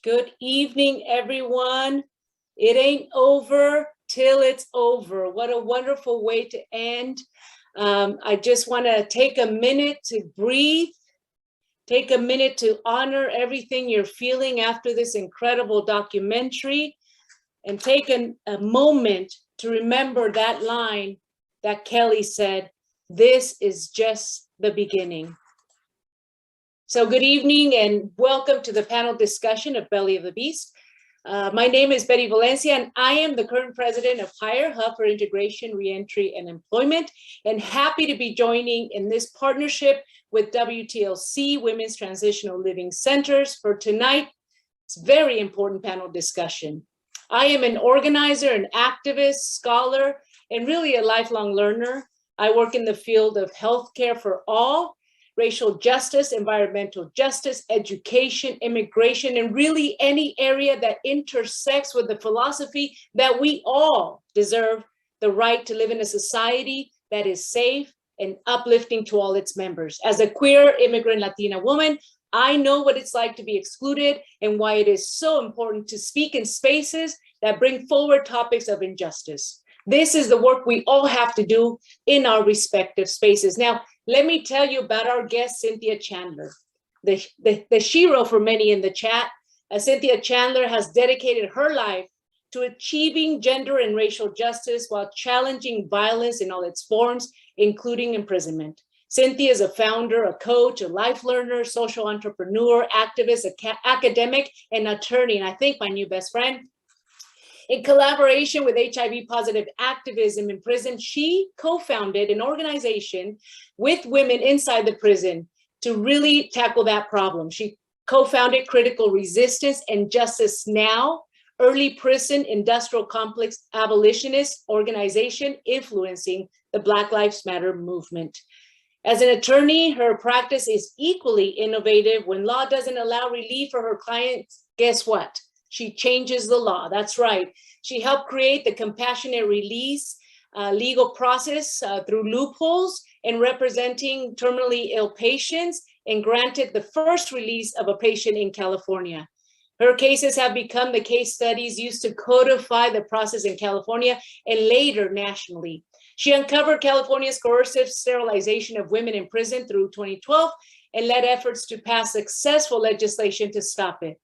Good evening, everyone. It ain't over till it's over. What a wonderful way to end. I just want to take a minute to breathe, take a minute to honor everything you're feeling after this incredible documentary, and take a moment to remember that line that Kelly said, "This is just the beginning." So good evening and welcome to the panel discussion of Belly of the Beast. My name is Betty Valencia and I am the current president of H.I.R.E, Hub for Integration, Reentry, and Employment, and happy to be joining in this partnership with WTLC, Women's Transitional Living Centers, for tonight's very important panel discussion. I am an organizer, an activist, scholar, and really a lifelong learner. I work in the field of healthcare for all, racial justice, environmental justice, education, immigration, and really any area that intersects with the philosophy that we all deserve the right to live in a society that is safe and uplifting to all its members. As a queer immigrant Latina woman, I know what it's like to be excluded and why it is so important to speak in spaces that bring forward topics of injustice. This is the work we all have to do in our respective spaces. Now, let me tell you about our guest, Cynthia Chandler, the shiro for many in the chat. Cynthia Chandler has dedicated her life to achieving gender and racial justice while challenging violence in all its forms, including imprisonment. Cynthia is a founder, a coach, a life learner, social entrepreneur, activist, academic, and attorney, and I think my new best friend. In collaboration with HIV positive activism in prison, she co-founded an organization with women inside the prison to really tackle that problem. She co-founded Critical Resistance and Justice Now, early prison industrial complex abolitionist organization influencing the Black Lives Matter movement. As an attorney, her practice is equally innovative. When law doesn't allow relief for her clients, guess what? She changes the law. That's right. She helped create the compassionate release legal process through loopholes and representing terminally ill patients, and granted the first release of a patient in California. Her cases have become the case studies used to codify the process in California and later nationally. She uncovered California's coercive sterilization of women in prison through 2012 and led efforts to pass successful legislation to stop it.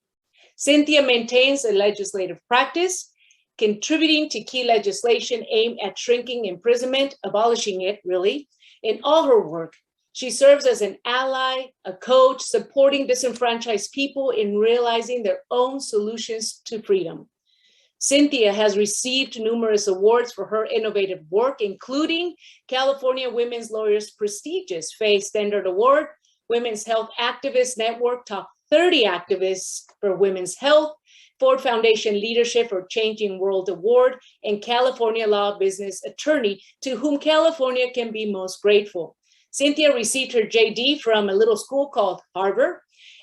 Cynthia maintains a legislative practice, contributing to key legislation aimed at shrinking imprisonment, abolishing it really. In all her work, she serves as an ally, a coach, supporting disenfranchised people in realizing their own solutions to freedom. Cynthia has received numerous awards for her innovative work, including California Women's Lawyers' prestigious Faye Standard Award, Women's Health Activist Network Top 30 Activists for Women's Health, Ford Foundation Leadership for Changing World Award, and California Law Business Attorney, to whom California can be most grateful. Cynthia received her JD from a little school called H.I.R.E,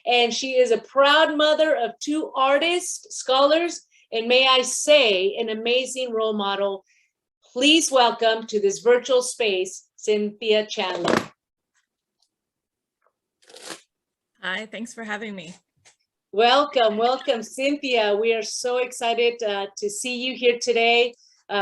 and she is a proud mother of 2 artists, scholars, and may I say, an amazing role model. Please welcome to this virtual space, Cynthia Chandler. Hi, thanks for having me. Welcome, welcome, Cynthia. We are so excited to see you here today.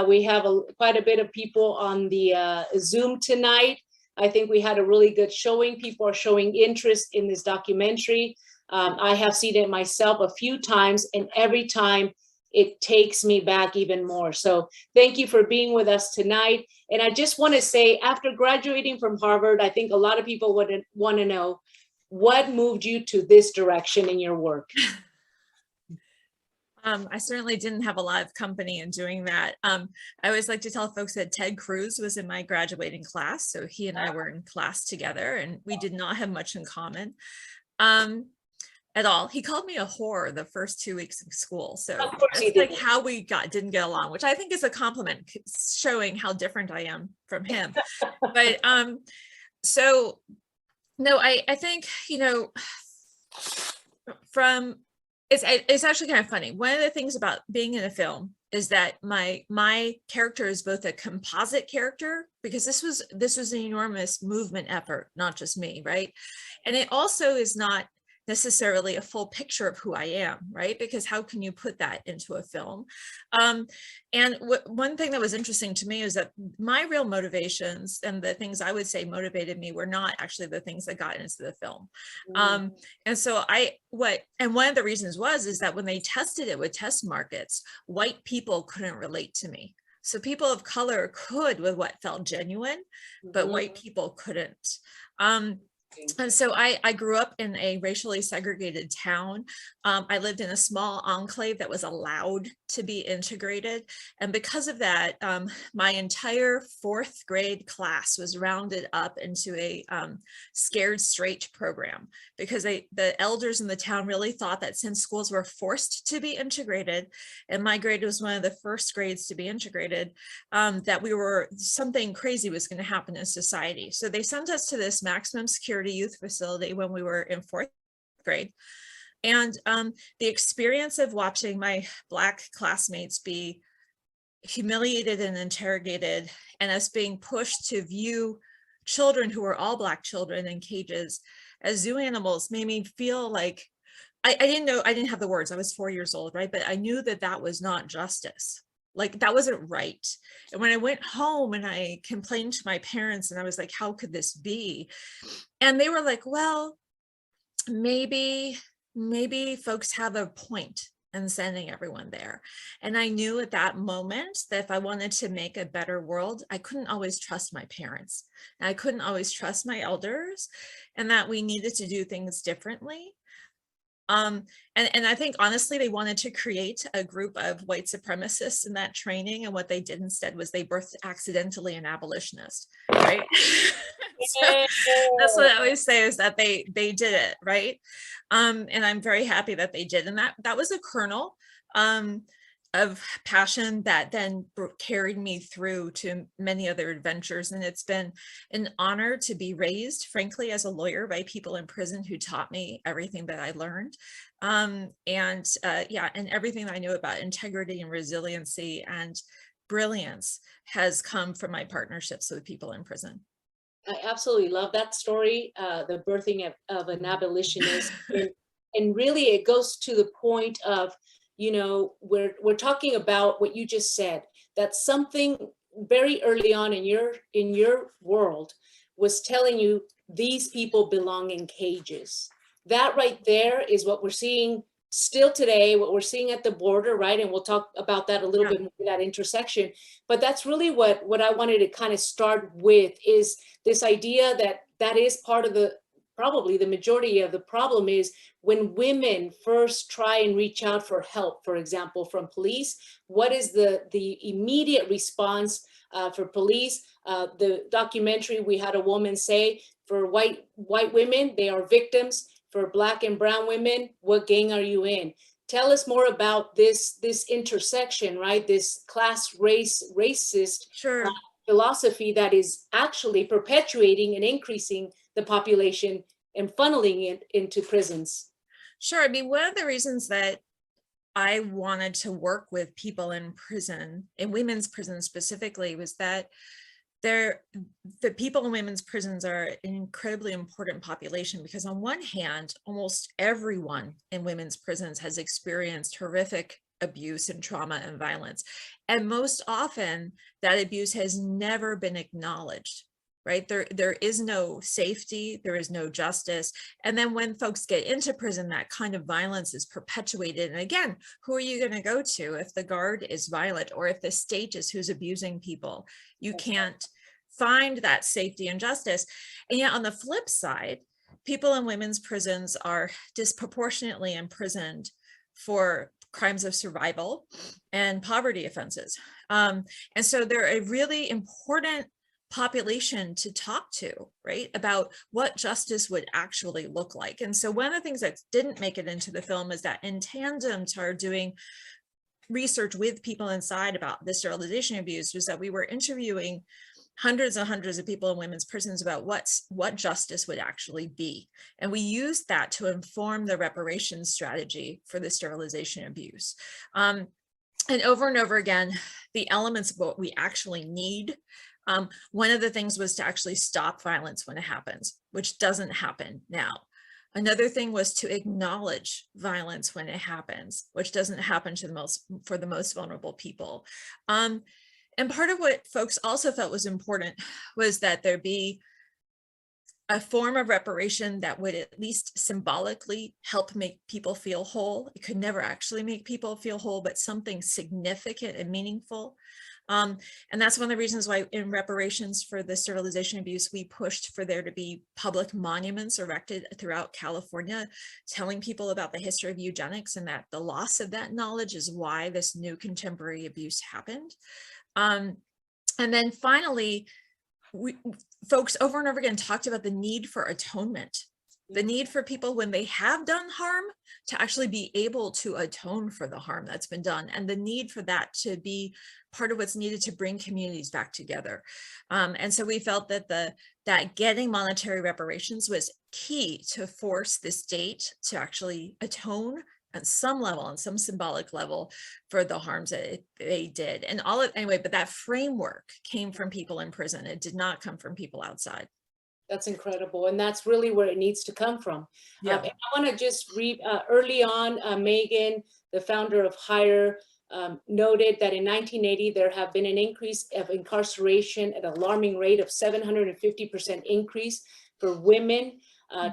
We have quite a bit of people on the Zoom tonight. I think we had a really good showing. People are showing interest in this documentary. I have seen it myself a few times, and every time it takes me back even more. So thank you for being with us tonight. And I just want to say, after graduating from Harvard, I think a lot of people would want to know, what moved you to this direction in your work? I certainly didn't have a lot of company in doing that. I always like to tell folks that Ted Cruz was in my graduating class. So he and I were in class together and we did not have much in common at all. He called me a whore the first 2 weeks of school. So that's like how we didn't get along, which I think is a compliment, showing how different I am from him. But so no, I think, you know, it's actually kind of funny. One of the things about being in a film is that my character is both a composite character, because this was an enormous movement effort, not just me, right? And it also is not necessarily a full picture of who I am, right? Because how can you put that into a film? And one thing that was interesting to me is that my real motivations and the things I would say motivated me were not actually the things that got into the film. And so one of the reasons is that when they tested it with test markets, white people couldn't relate to me. So people of color could with what felt genuine, but white people couldn't. And so I grew up in a racially segregated town. I lived in a small enclave that was allowed to be integrated. And because of that, my entire 4th grade class was rounded up into a scared straight program, because the elders in the town really thought that since schools were forced to be integrated, and my grade was one of the first grades to be integrated, that something crazy was going to happen in society. So they sent us to this maximum security youth facility when we were in 4th grade. And the experience of watching my Black classmates be humiliated and interrogated, and us being pushed to view children who were all Black children in cages as zoo animals, made me feel like I didn't have the words. I was 4 years old, right? But I knew that that was not justice. Like, that wasn't right. And when I went home and I complained to my parents, and I was like, how could this be? And they were like, well, maybe folks have a point in sending everyone there. And I knew at that moment that if I wanted to make a better world, I couldn't always trust my parents. And I couldn't always trust my elders, and that we needed to do things differently. And I think honestly, they wanted to create a group of white supremacists in that training. And what they did instead was they birthed accidentally an abolitionist, right? So that's what I always say, is that they did it, right? And I'm very happy that they did. And that was a kernel of passion that then carried me through to many other adventures. And it's been an honor to be raised, frankly, as a lawyer by people in prison who taught me everything that I learned. And everything I knew about integrity and resiliency and brilliance has come from my partnerships with people in prison. I absolutely love that story, the birthing of an abolitionist. And really it goes to the point of, we're talking about what you just said, that something very early on in your world was telling you these people belong in cages. That right there is what we're seeing still today, what we're seeing at the border, right? And we'll talk about that a little bit more, that intersection. But that's really what I wanted to kind of start with, is this idea that is part of probably the majority of the problem, is when women first try and reach out for help, for example, from police, what is the immediate response for police? The documentary, we had a woman say, for white women, they are victims. For Black and brown women, what gang are you in? Tell us more about this intersection, right? This class racist philosophy that is actually perpetuating and increasing the population and funneling it into prisons. Sure. I mean, one of the reasons that I wanted to work with people in prison, in women's prisons specifically, was that the people in women's prisons are an incredibly important population, because on one hand, almost everyone in women's prisons has experienced horrific abuse and trauma and violence. And most often that abuse has never been acknowledged, right? There is no safety, there is no justice. And then when folks get into prison, that kind of violence is perpetuated. And again, who are you going to go to if the guard is violent, or if the state is who's abusing people? You can't find that safety and justice. And yet on the flip side, people in women's prisons are disproportionately imprisoned for crimes of survival and poverty offenses. And so they're a really important population to talk to, right, about what justice would actually look like. And so one of the things that didn't make it into the film is that, in tandem to our doing research with people inside about the sterilization abuse, was that we were interviewing hundreds and hundreds of people in women's prisons about what justice would actually be. And we used that to inform the reparations strategy for the sterilization abuse. And over again, the elements of what we actually need. One of the things was to actually stop violence when it happens, which doesn't happen now. Another thing was to acknowledge violence when it happens, which doesn't happen for the most vulnerable people. And part of what folks also felt was important was that there be a form of reparation that would at least symbolically help make people feel whole. It could never actually make people feel whole, but something significant and meaningful. And that's one of the reasons why in reparations for the sterilization abuse, we pushed for there to be public monuments erected throughout California, telling people about the history of eugenics and that the loss of that knowledge is why this new contemporary abuse happened. And then finally, folks over and over again talked about the need for atonement, the need for people when they have done harm to actually be able to atone for the harm that's been done, and the need for that to be part of what's needed to bring communities back together. And so we felt that that getting monetary reparations was key to force the state to actually atone at some level, on some symbolic level, for the harms that they did. And anyway, but that framework came from people in prison. It did not come from people outside. That's incredible. And that's really where it needs to come from. Yeah. And I want to just read early on, Megan, the founder of H.I.R.E, noted that in 1980, there have been an increase of incarceration at an alarming rate of 750% increase for women,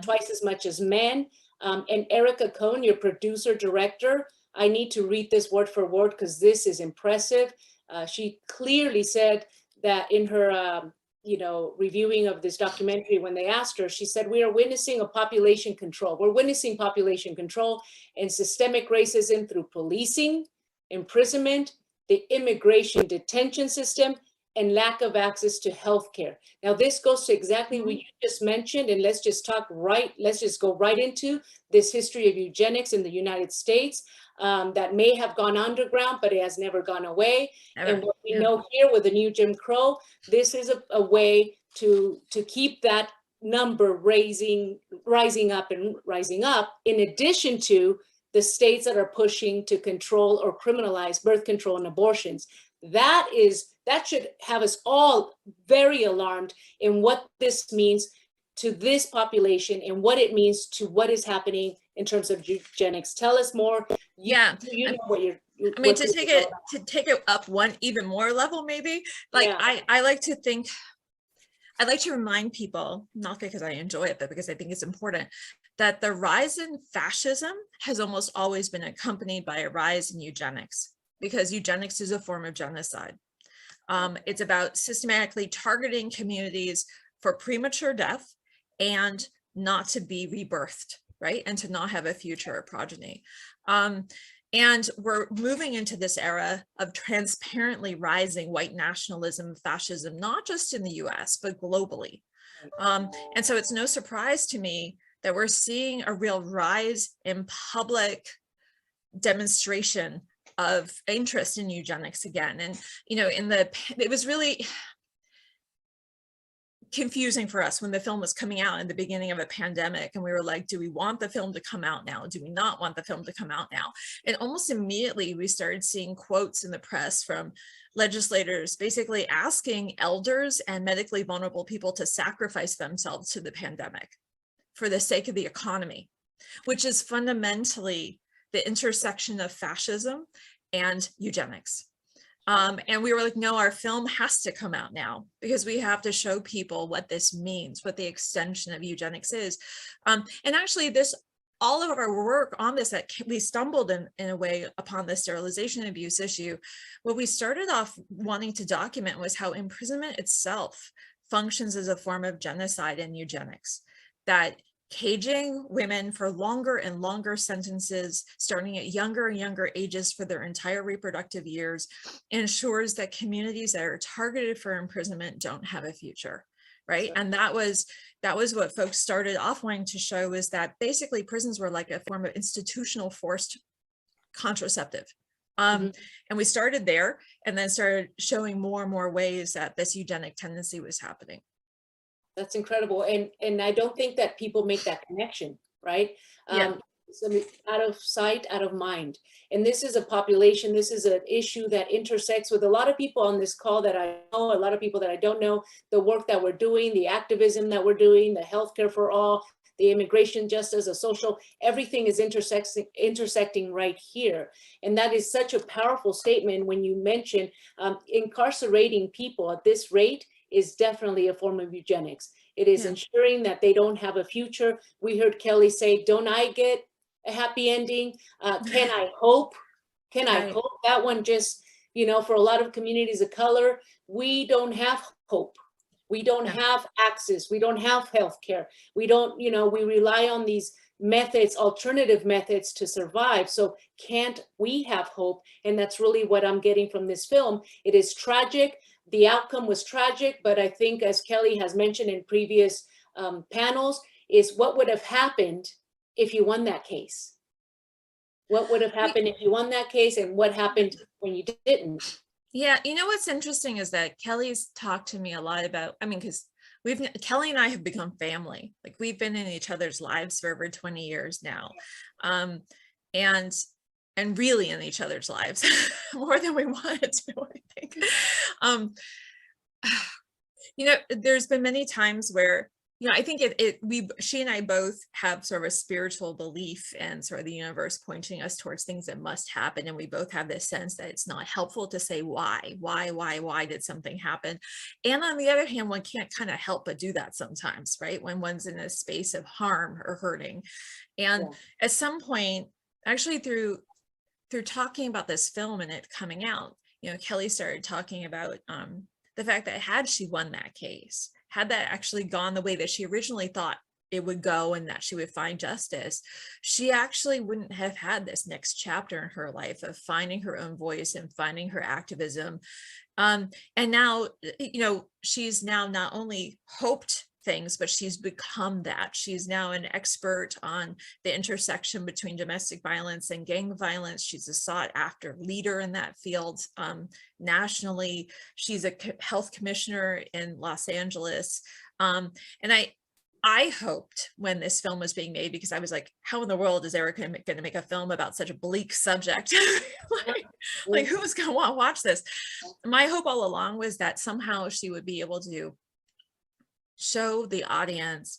twice as much as men. And Erica Cohn, your producer director, I need to read this word for word because this is impressive. She clearly said that in her reviewing of this documentary, when they asked her, she said, we are witnessing a population control. We're witnessing population control and systemic racism through policing, imprisonment, the immigration detention system, and lack of access to healthcare. Now, this goes to exactly what you just mentioned, and let's just go right into this history of eugenics in the United States that may have gone underground, but it has never gone away. Never. And what we know here with the new Jim Crow, this is a way to keep that number rising up, in addition to the states that are pushing to control or criminalize birth control and abortions. That should have us all very alarmed in what this means to this population and what it means to what is happening in terms of eugenics. Tell us more. You know what you're. I mean, to take it up one even more level, maybe. Like I like to think. I'd like to remind people, not because I enjoy it, but because I think it's important, that the rise in fascism has almost always been accompanied by a rise in eugenics, because eugenics is a form of genocide. It's about systematically targeting communities for premature death and not to be rebirthed, right? And to not have a future progeny. And we're moving into this era of transparently rising white nationalism, fascism, not just in the US, but globally. And so it's no surprise to me that we're seeing a real rise in public demonstration of interest in eugenics again. And, it was really confusing for us when the film was coming out in the beginning of a pandemic, and we were like, do we want the film to come out now? Do we not want the film to come out now? And almost immediately we started seeing quotes in the press from legislators basically asking elders and medically vulnerable people to sacrifice themselves to the pandemic for the sake of the economy, which is fundamentally the intersection of fascism and eugenics. And we were like, no, our film has to come out now because we have to show people what this means, what the extension of eugenics is. And actually all of our work on this, that we stumbled in a way upon the sterilization abuse issue. What we started off wanting to document was how imprisonment itself functions as a form of genocide and eugenics, that caging women for longer and longer sentences, starting at younger and younger ages for their entire reproductive years, ensures that communities that are targeted for imprisonment don't have a future, right? And that was what folks started off wanting to show, is that basically prisons were like a form of institutional forced contraceptive. And we started there and then started showing more and more ways that this eugenic tendency was happening. That's incredible. And I don't think that people make that connection, right? So out of sight, out of mind. And this is a population, this is an issue that intersects with a lot of people on this call that I know, a lot of people that I don't know, the work that we're doing, the activism that we're doing, the healthcare for all, the immigration justice, the social, everything is intersecting right here. And that is such a powerful statement when you mention incarcerating people at this rate is definitely a form of eugenics. It is ensuring that they don't have a future. We heard Kelly say, don't I get a happy ending? Can I hope? Can I Right. hope? That one just, you know, for a lot of communities of color, we don't have hope. We don't Yeah. have access. We don't have healthcare. We don't, you know, we rely on these methods, alternative methods to survive. So can't we have hope? And that's really what I'm getting from this film. It is tragic. The outcome was tragic, but I think, as Kelly has mentioned in previous panels, is what would have happened if you won that case? What would have happened if you won that case, and what happened when you didn't? Yeah, you know what's interesting is that Kelly's talked to me a lot about, I mean, because Kelly and I have become family. Like, we've been in each other's lives for over 20 years now. Um, and really in each other's lives more than we wanted to, I think. Um, you know, there's been many times where, you know, I think she and I both have sort of a spiritual belief and sort of the universe pointing us towards things that must happen. And we both have this sense that it's not helpful to say why did something happen? And on the other hand, one can't kind of help but do that sometimes, right? When one's in a space of harm or hurting. And at some point, actually through talking about this film and it coming out, you know, Kelly started talking about the fact that had she won that case, had that actually gone the way that she originally thought it would go and that she would find justice, she actually wouldn't have had this next chapter in her life of finding her own voice and finding her activism. And now, you know, she's now not only hoped things, but she's become that. She's now an expert on the intersection between domestic violence and gang violence. She's a sought after leader in that field nationally. She's a health commissioner in Los Angeles. And I hoped when this film was being made, because I was like, how in the world is Erica going to make a film about such a bleak subject? like who's going to want to watch this? My hope all along was that somehow she would be able to show the audience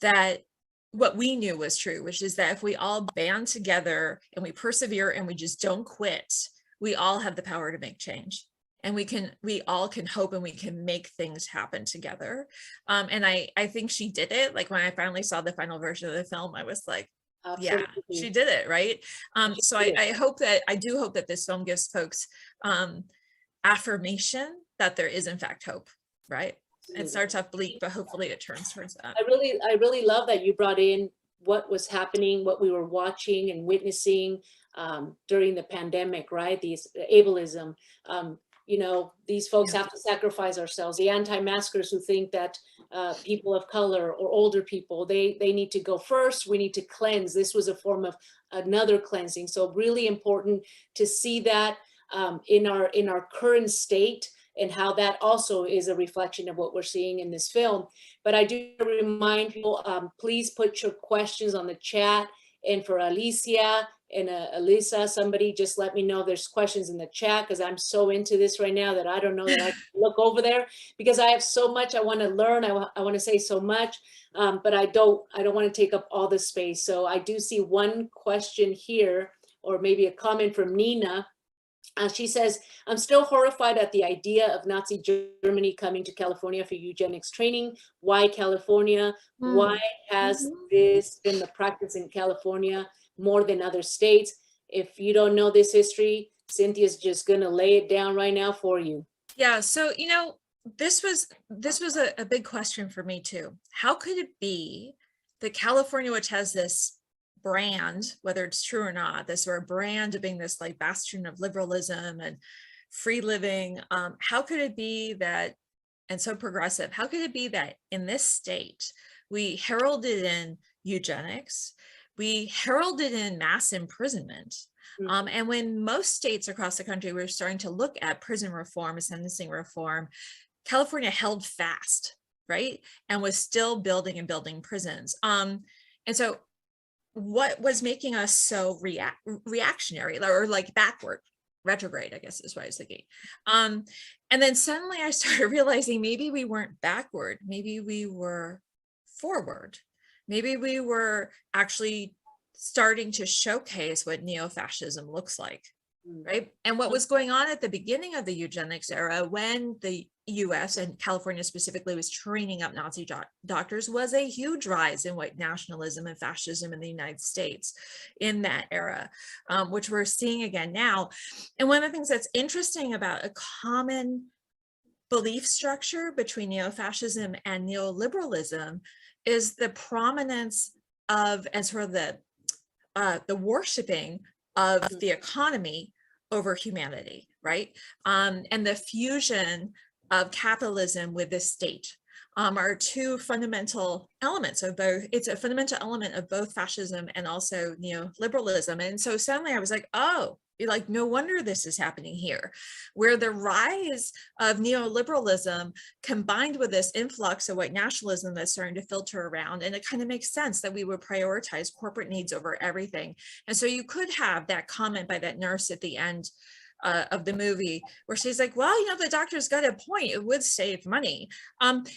that what we knew was true, which is that if we all band together and we persevere and we just don't quit, we all have the power to make change. And we all can hope and we can make things happen together. And I think she did it. Like, when I finally saw the final version of the film, I was like, Absolutely. yeah, she did it, right? So I do hope that this film gives folks affirmation that there is in fact hope, right? It starts off bleak, but hopefully it turns towards that. I really love that you brought in what was happening, what we were watching and witnessing during the pandemic, right? These ableism, you know, these folks have to sacrifice ourselves. The anti-maskers who think that people of color or older people, they need to go first. We need to cleanse. This was a form of another cleansing. So really important to see that in our current state, and how that also is a reflection of what we're seeing in this film. But I do remind people, please put your questions on the chat. And for Alicia and Alisa, somebody just let me know there's questions in the chat, because I'm so into this right now that I don't know that I can look over there, because I have so much I want to learn. I want to say so much, but I don't want to take up all the space. So I do see one question here, or maybe a comment from Nina. She says, I'm still horrified at the idea of Nazi Germany coming to California for eugenics training. Why California? Why has this been the practice in California more than other states? If you don't know this history, Cynthia's just going to lay it down right now for you. Yeah, so, you know, this was a big question for me too. How could it be that California, which has this brand, whether it's true or not, this sort of brand of being this like bastion of liberalism and free living, how could it be that, and so progressive, how could it be that in this state we heralded in eugenics, we heralded in mass imprisonment, and when most states across the country were starting to look at prison reform and sentencing reform, California held fast, right, and was still building and building prisons. And so what was making us so reactionary, or like backward, retrograde, I guess is what I was thinking. And then suddenly I started realizing maybe we weren't backward, maybe we were forward, maybe we were actually starting to showcase what neo-fascism looks like, right? And what was going on at the beginning of the eugenics era, when the US and California specifically was training up Nazi doctors, was a huge rise in white nationalism and fascism in the United States in that era, which we're seeing again now. And one of the things that's interesting about a common belief structure between neo-fascism and neoliberalism is the prominence of, and sort of the worshiping of the economy over humanity, right? And the fusion of capitalism with the state are two fundamental elements of both. It's a fundamental element of both fascism and also neoliberalism. And so suddenly I was like, oh, like, no wonder this is happening here, where the rise of neoliberalism combined with this influx of white nationalism that's starting to filter around. And it kind of makes sense that we would prioritize corporate needs over everything. And so you could have that comment by that nurse at the end of the movie where she's like, well, the doctor's got a point, it would save money. And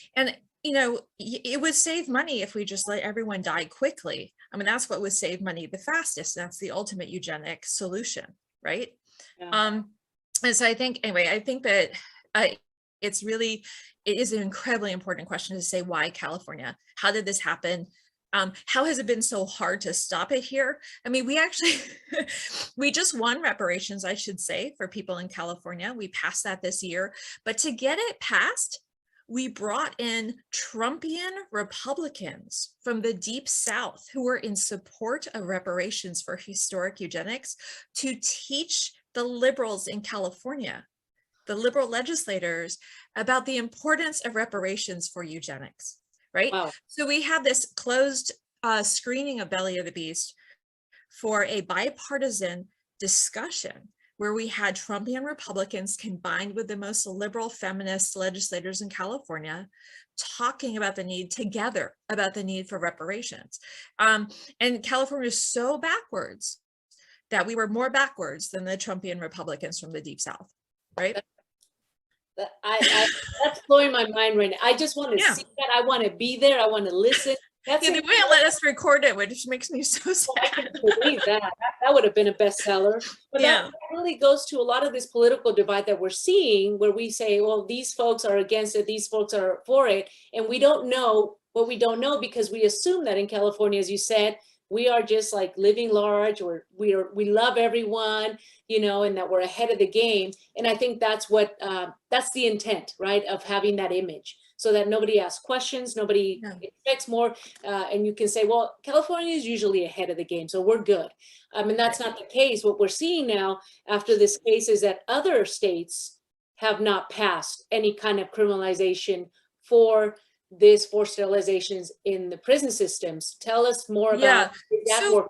it would save money if we just let everyone die quickly. I mean, that's what would save money the fastest. That's the ultimate eugenic solution, right? Yeah. And so I think that it is an incredibly important question to say, why California? How did this happen? How has it been so hard to stop it here? I mean, we actually, we just won reparations, I should say, for people in California. We passed that this year, but to get it passed, we brought in Trumpian Republicans from the Deep South who were in support of reparations for historic eugenics to teach the liberals in California, the liberal legislators, about the importance of reparations for eugenics, right? Wow. So we have this closed screening of Belly of the Beast for a bipartisan discussion where we had Trumpian Republicans combined with the most liberal feminist legislators in California talking about the need together, about the need for reparations. And California is so backwards that we were more backwards than the Trumpian Republicans from the Deep South, right? That's blowing my mind right now. I just want to see that. I want to be there. I want to listen. They wouldn't let us record it, which makes me so sad. I can believe that. That would have been a bestseller. But that really goes to a lot of this political divide that we're seeing, where we say, well, these folks are against it, these folks are for it. And we don't know what we don't know, because we assume that in California, as you said, we are just like living large, or we love everyone, and that we're ahead of the game. And I think that's what, that's the intent, right, of having that image, so that nobody asks questions, nobody expects more. And you can say, well, California is usually ahead of the game, so we're good. And that's not the case. What we're seeing now after this case is that other states have not passed any kind of criminalization for this forced sterilizations in the prison systems. Tell us more about that work.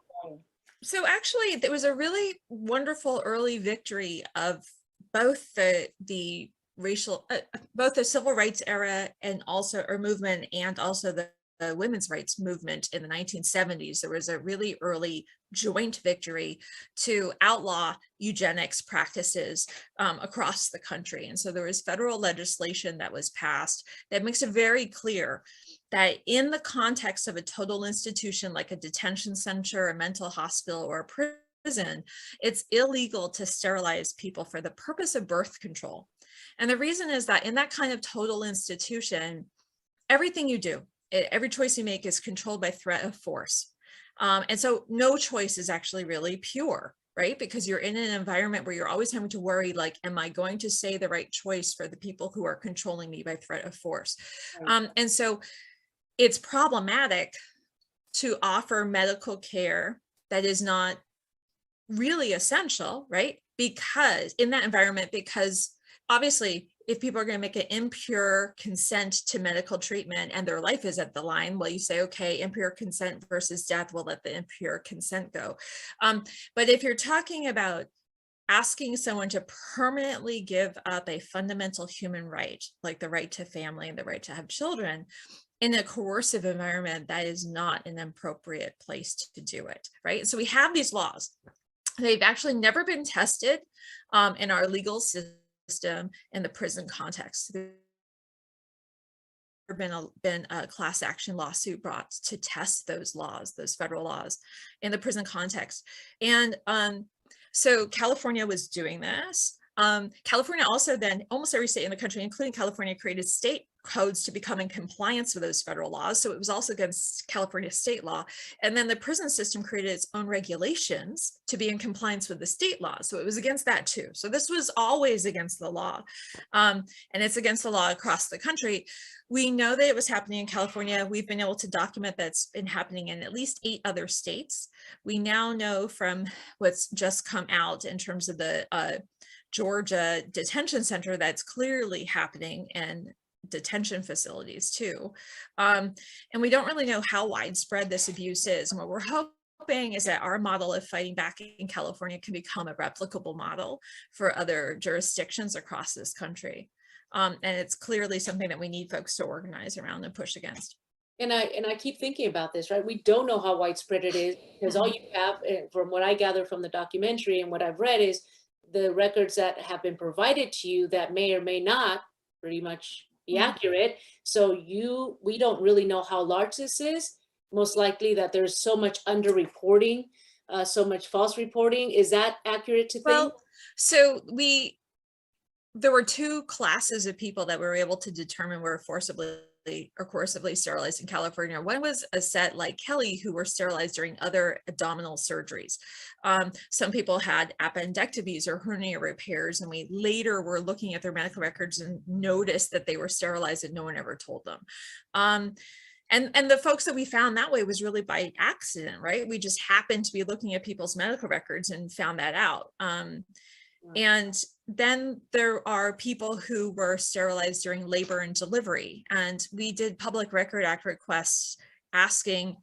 So actually, there was a really wonderful early victory of both the racial, both the civil rights era and also our movement, and also the women's rights movement in the 1970s. There was a really early joint victory to outlaw eugenics practices across the country. And so there was federal legislation that was passed that makes it very clear that in the context of a total institution like a detention center, a mental hospital, or a prison, it's illegal to sterilize people for the purpose of birth control. And the reason is that in that kind of total institution, everything you do, every choice you make is controlled by threat of force. And so no choice is actually really pure, right? Because you're in an environment where you're always having to worry, like, am I going to say the right choice for the people who are controlling me by threat of force? Right. And so it's problematic to offer medical care that is not really essential, right? Because in that environment, because obviously, if people are going to make an impure consent to medical treatment and their life is at the line, well, you say, okay, impure consent versus death, we'll let the impure consent go. But if you're talking about asking someone to permanently give up a fundamental human right, like the right to family and the right to have children, in a coercive environment, that is not an appropriate place to do it, right? So we have these laws. They've actually never been tested in our legal system in the prison context. been a class action lawsuit brought to test those laws, those federal laws in the prison context. And so California was doing this. California also then, almost every state in the country, including California, created state codes to become in compliance with those federal laws. So it was also against California state law. And then the prison system created its own regulations to be in compliance with the state law. So it was against that too. So this was always against the law. And it's against the law across the country. We know that it was happening in California. We've been able to document that's been happening in at least 8 other states. We now know from what's just come out in terms of the Georgia detention center that's clearly happening in detention facilities too. And we don't really know how widespread this abuse is. And what we're hoping is that our model of fighting back in California can become a replicable model for other jurisdictions across this country. And it's clearly something that we need folks to organize around and push against. And I keep thinking about this, right? We don't know how widespread it is, because all you have, from what I gather from the documentary and what I've read, is the records that have been provided to you that may or may not pretty much be accurate. So we don't really know how large this is. Most likely that there's so much underreporting, so much false reporting. Is that accurate to think? Well, so there were 2 classes of people that we were able to determine were forcibly or coercively sterilized in California. One was a set like Kelly, who were sterilized during other abdominal surgeries. Some people had appendectomies or hernia repairs, and we later were looking at their medical records and noticed that they were sterilized and no one ever told them. And the folks that we found that way was really by accident, right? We just happened to be looking at people's medical records and found that out. And then there are people who were sterilized during labor and delivery. And we did Public Record Act requests asking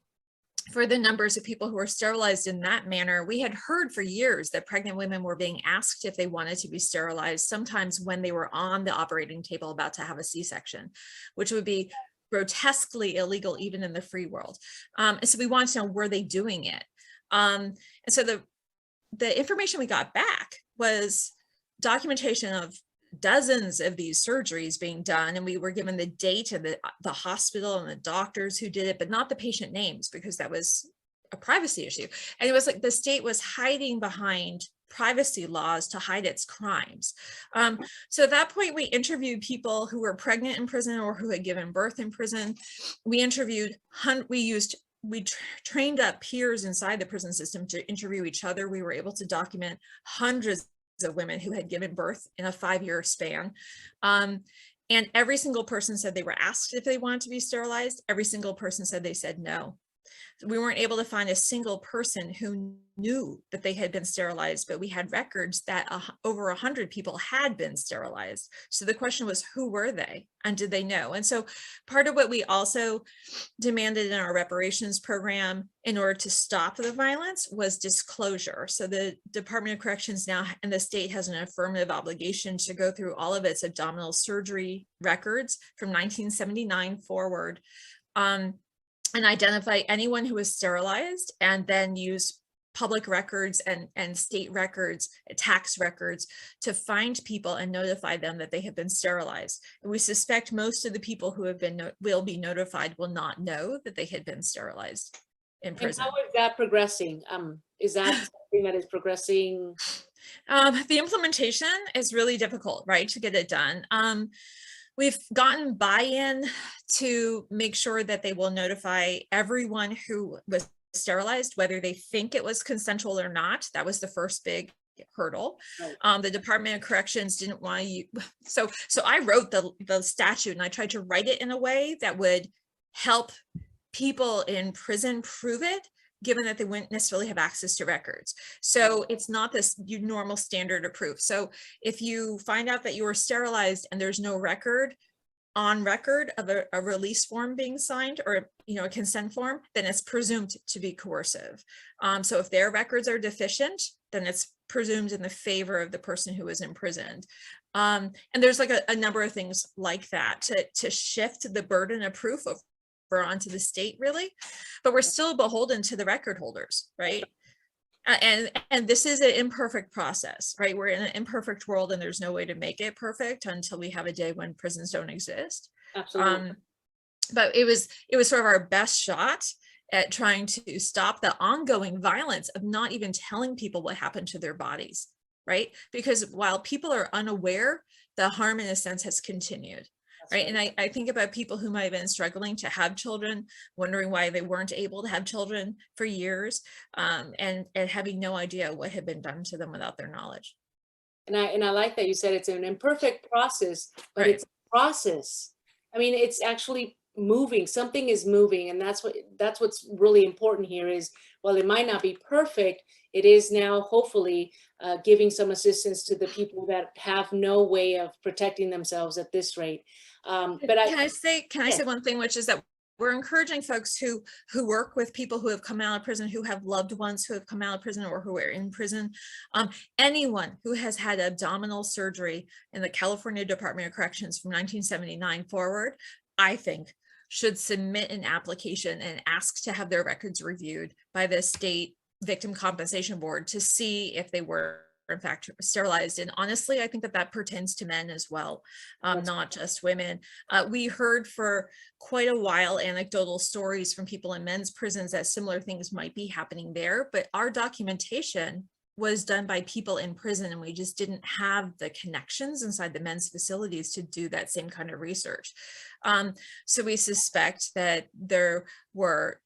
for the numbers of people who were sterilized in that manner. We had heard for years that pregnant women were being asked if they wanted to be sterilized, sometimes when they were on the operating table about to have a C-section, which would be grotesquely illegal even in the free world. And so we wanted to know, were they doing it? And so the information we got back was documentation of dozens of these surgeries being done, and we were given the date of the hospital and the doctors who did it, but not the patient names, because that was a privacy issue. And it was like the state was hiding behind privacy laws to hide its crimes. So at that point, we interviewed people who were pregnant in prison or who had given birth in prison. We trained up peers inside the prison system to interview each other. We were able to document hundreds of women who had given birth in a 5-year span. And every single person said they were asked if they wanted to be sterilized. Every single person said they said no. We weren't able to find a single person who knew that they had been sterilized, but we had records that over 100 people had been sterilized. So the question was, who were they and did they know? And so part of what we also demanded in our reparations program in order to stop the violence was disclosure. So the Department of Corrections now and the state has an affirmative obligation to go through all of its abdominal surgery records from 1979 forward, and identify anyone who was sterilized, and then use public records and state records, tax records, to find people and notify them that they have been sterilized. And we suspect most of the people who have been will be notified will not know that they had been sterilized in prison. And how is that progressing? Is that something that is progressing? The implementation is really difficult, right, to get it done. We've gotten buy-in to make sure that they will notify everyone who was sterilized, whether they think it was consensual or not. That was the first big hurdle. Right. The Department of Corrections didn't want to use, so I wrote the statute, and I tried to write it in a way that would help people in prison prove it, given that they wouldn't necessarily have access to records. So it's not this normal standard of proof. So if you find out that you were sterilized and there's no record on record of a release form being signed, or a consent form, then it's presumed to be coercive. So if their records are deficient, then it's presumed in the favor of the person who was imprisoned. And there's like a number of things like that to shift the burden of proof onto the state, really, but we're still beholden to the record holders, right? And this is an imperfect process, right? We're in an imperfect world, and there's no way to make it perfect until we have a day when prisons don't exist. Absolutely. but it was sort of our best shot at trying to stop the ongoing violence of not even telling people what happened to their bodies, right? Because while people are unaware, the harm in a sense has continued. Right. And I think about people who might have been struggling to have children, wondering why they weren't able to have children for years, and having no idea what had been done to them without their knowledge. And I like that you said it's an imperfect process, but Right. it's a process. I mean, it's actually moving. Something is moving, and that's what's really important here is, while it might not be perfect, it is now hopefully giving some assistance to the people that have no way of protecting themselves at this rate. But Can I say yes. one thing, which is that we're encouraging folks who work with people who have come out of prison, who have loved ones who have come out of prison or who are in prison. Anyone who has had abdominal surgery in the California Department of Corrections from 1979 forward, I think, should submit an application and ask to have their records reviewed by the state victim compensation board to see if they were in fact sterilized. And honestly, I think that pertains to men as well, not just women. We heard for quite a while anecdotal stories from people in men's prisons that similar things might be happening there, but our documentation was done by people in prison, and we just didn't have the connections inside the men's facilities to do that same kind of research. So we suspect that there were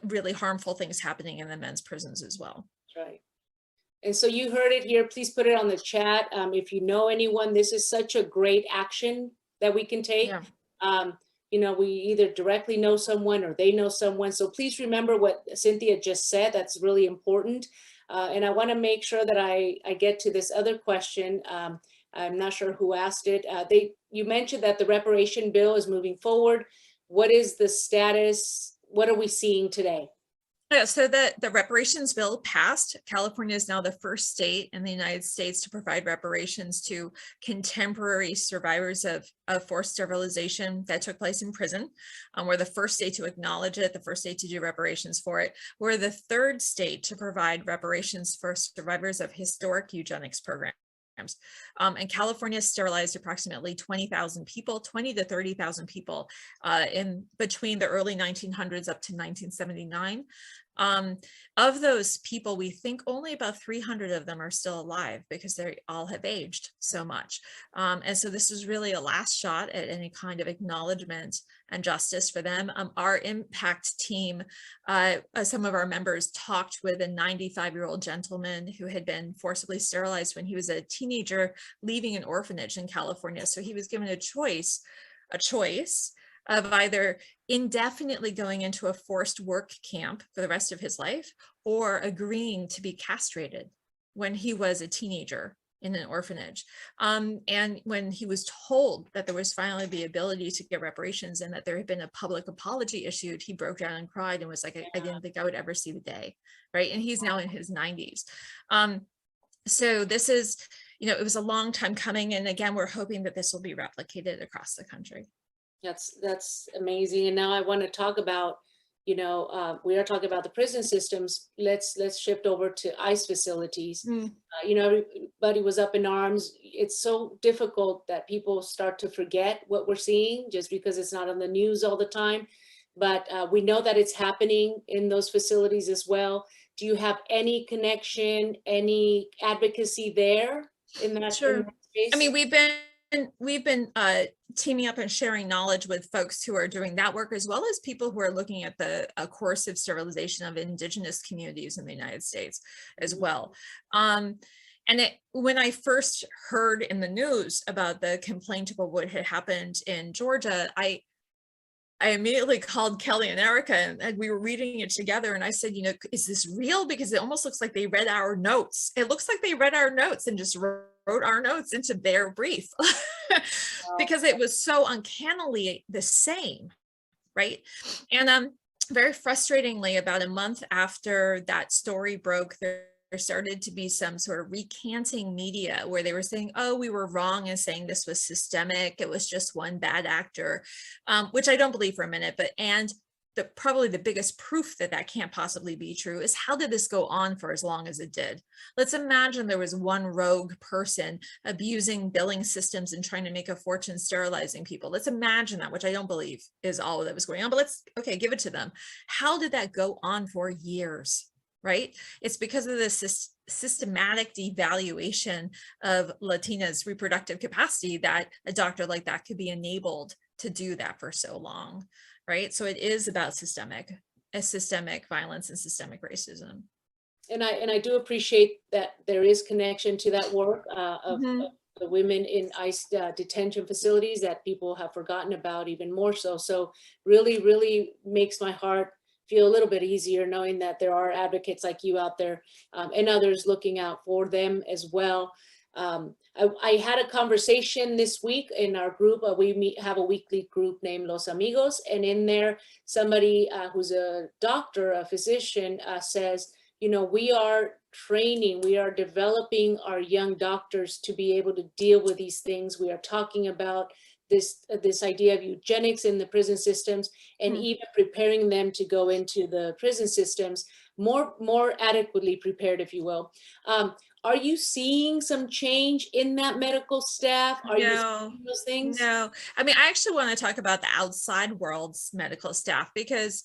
really harmful things happening in the men's prisons as well. That's right. And so you heard it here. Please put it on the chat. If you know anyone, this is such a great action that we can take. Yeah. You know, we either directly know someone or they know someone. So please remember what Cynthia just said. That's really important. And I want to make sure that I get to this other question. I'm not sure who asked it. You mentioned that the reparation bill is moving forward. What is the status? What are we seeing today? Yeah, so the reparations bill passed. California is now the first state in the United States to provide reparations to contemporary survivors of forced sterilization that took place in prison. We're the first state to acknowledge it, the first state to do reparations for it. We're the third state to provide reparations for survivors of historic eugenics programs. And California sterilized approximately 20,000 people, 20 to 30,000 people in between the early 1900s up to 1979. Of those people, we think only about 300 of them are still alive because they all have aged so much. And so this is really a last shot at any kind of acknowledgement and justice for them. Our impact team, some of our members talked with a 95-year-old gentleman who had been forcibly sterilized when he was a teenager leaving an orphanage in California. So he was given a choice of either indefinitely going into a forced work camp for the rest of his life or agreeing to be castrated when he was a teenager in an orphanage. And when he was told that there was finally the ability to get reparations and that there had been a public apology issued, he broke down and cried and was like, I didn't think I would ever see the day, right? And he's now in his 90s. So this is, you know, it was a long time coming. And again, we're hoping that this will be replicated across the country. That's amazing. And now I want to talk about, you know, we are talking about the prison systems. Let's shift over to ICE facilities. You know, everybody was up in arms. It's so difficult that people start to forget what we're seeing just because it's not on the news all the time. But we know that it's happening in those facilities as well. Do you have any connection, any advocacy there in that, Sure. in that space? I mean, we've been teaming up and sharing knowledge with folks who are doing that work, as well as people who are looking at the coercive sterilization of indigenous communities in the United States as well. And when I first heard in the news about the complaint about what had happened in Georgia, I immediately called Kelly and Erica, and we were reading it together. And I said, you know, is this real? Because it almost looks like they read our notes. It looks like they read our notes and just wrote our notes into their brief because it was so uncannily the same, right? And very frustratingly, about a month after that story broke, there started to be some sort of recanting media where they were saying, oh, we were wrong in saying this was systemic. It was just one bad actor, which I don't believe for a minute. But and probably the biggest proof that that can't possibly be true is, how did this go on for as long as it did? Let's imagine there was one rogue person abusing billing systems and trying to make a fortune sterilizing people. Let's imagine that, which I don't believe is all that was going on, but okay, give it to them. How did that go on for years, right? It's because of this systematic devaluation of Latina's reproductive capacity that a doctor like that could be enabled to do that for so long. Right. So it is about systemic violence and systemic racism. And I do appreciate that there is connection to that work of the women in ICE detention facilities that people have forgotten about even more so. So really, really makes my heart feel a little bit easier knowing that there are advocates like you out there and others looking out for them as well. I had a conversation this week in our group. We have a weekly group named Los Amigos, and in there, somebody who's a doctor, a physician, says, you know, we are training, we are developing our young doctors to be able to deal with these things. We are talking about this idea of eugenics in the prison systems, and even preparing them to go into the prison systems more adequately prepared, if you will. Are you seeing some change in that medical staff? Are you seeing those things? No. I mean, I actually want to talk about the outside world's medical staff because,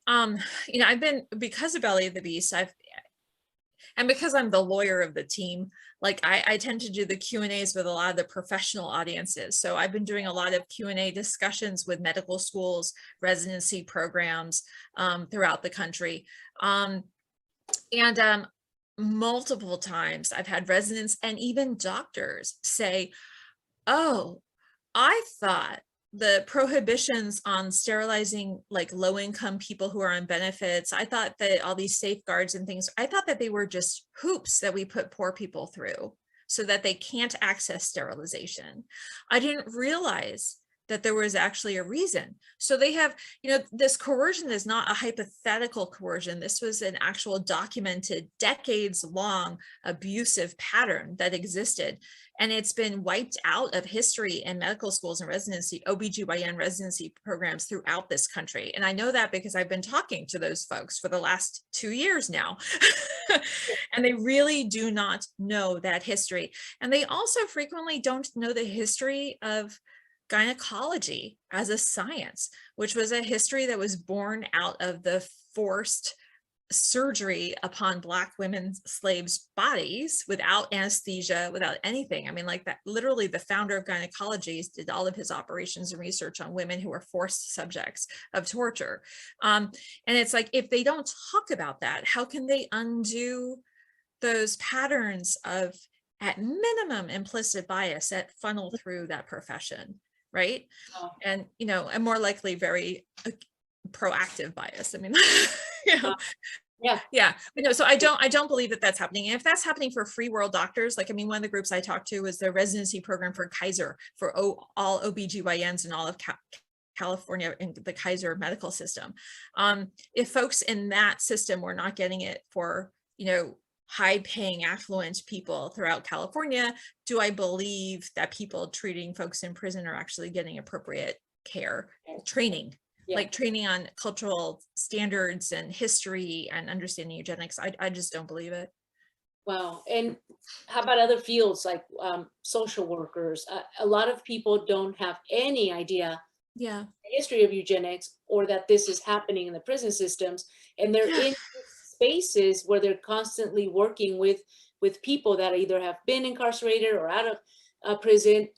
you know, because of Belly of the Beast, and because I'm the lawyer of the team, like I tend to do the Q&As with a lot of the professional audiences. So I've been doing a lot of Q&A discussions with medical schools, residency programs throughout the country. Multiple times I've had residents and even doctors say, oh, I thought the prohibitions on sterilizing like low-income people who are on benefits, I thought that all these safeguards and things, I thought that they were just hoops that we put poor people through so that they can't access sterilization. I didn't realize that there was actually a reason. So they have, you know, this coercion is not a hypothetical coercion. This was an actual documented, decades-long abusive pattern that existed. And it's been wiped out of history in medical schools and residency, OBGYN residency programs throughout this country. And I know that because I've been talking to those folks for the last 2 years now. And they really do not know that history. And they also frequently don't know the history of gynecology as a science, which was a history that was born out of the forced surgery upon Black women's slaves' bodies without anesthesia, without anything. I mean, like that, literally the founder of gynecology did all of his operations and research on women who were forced subjects of torture. And it's like, if they don't talk about that, how can they undo those patterns of, at minimum, implicit bias that funnel through that profession? Right. And, you know, and more likely very proactive bias. I mean, you know, yeah. But no, so I don't believe that that's happening. And if that's happening for free world doctors, like, I mean, one of the groups I talked to was the residency program for Kaiser, for all OBGYNs in all of California in the Kaiser medical system. If folks in that system were not getting it for, you know, high-paying affluent people throughout California, do I believe that people treating folks in prison are actually getting appropriate care, training, like training on cultural standards and history and understanding eugenics? I just don't believe it. Wow. And how about other fields like social workers? A lot of people don't have any idea the history of eugenics, or that this is happening in the prison systems, and they're in spaces where they're constantly working with people that either have been incarcerated or out of prison.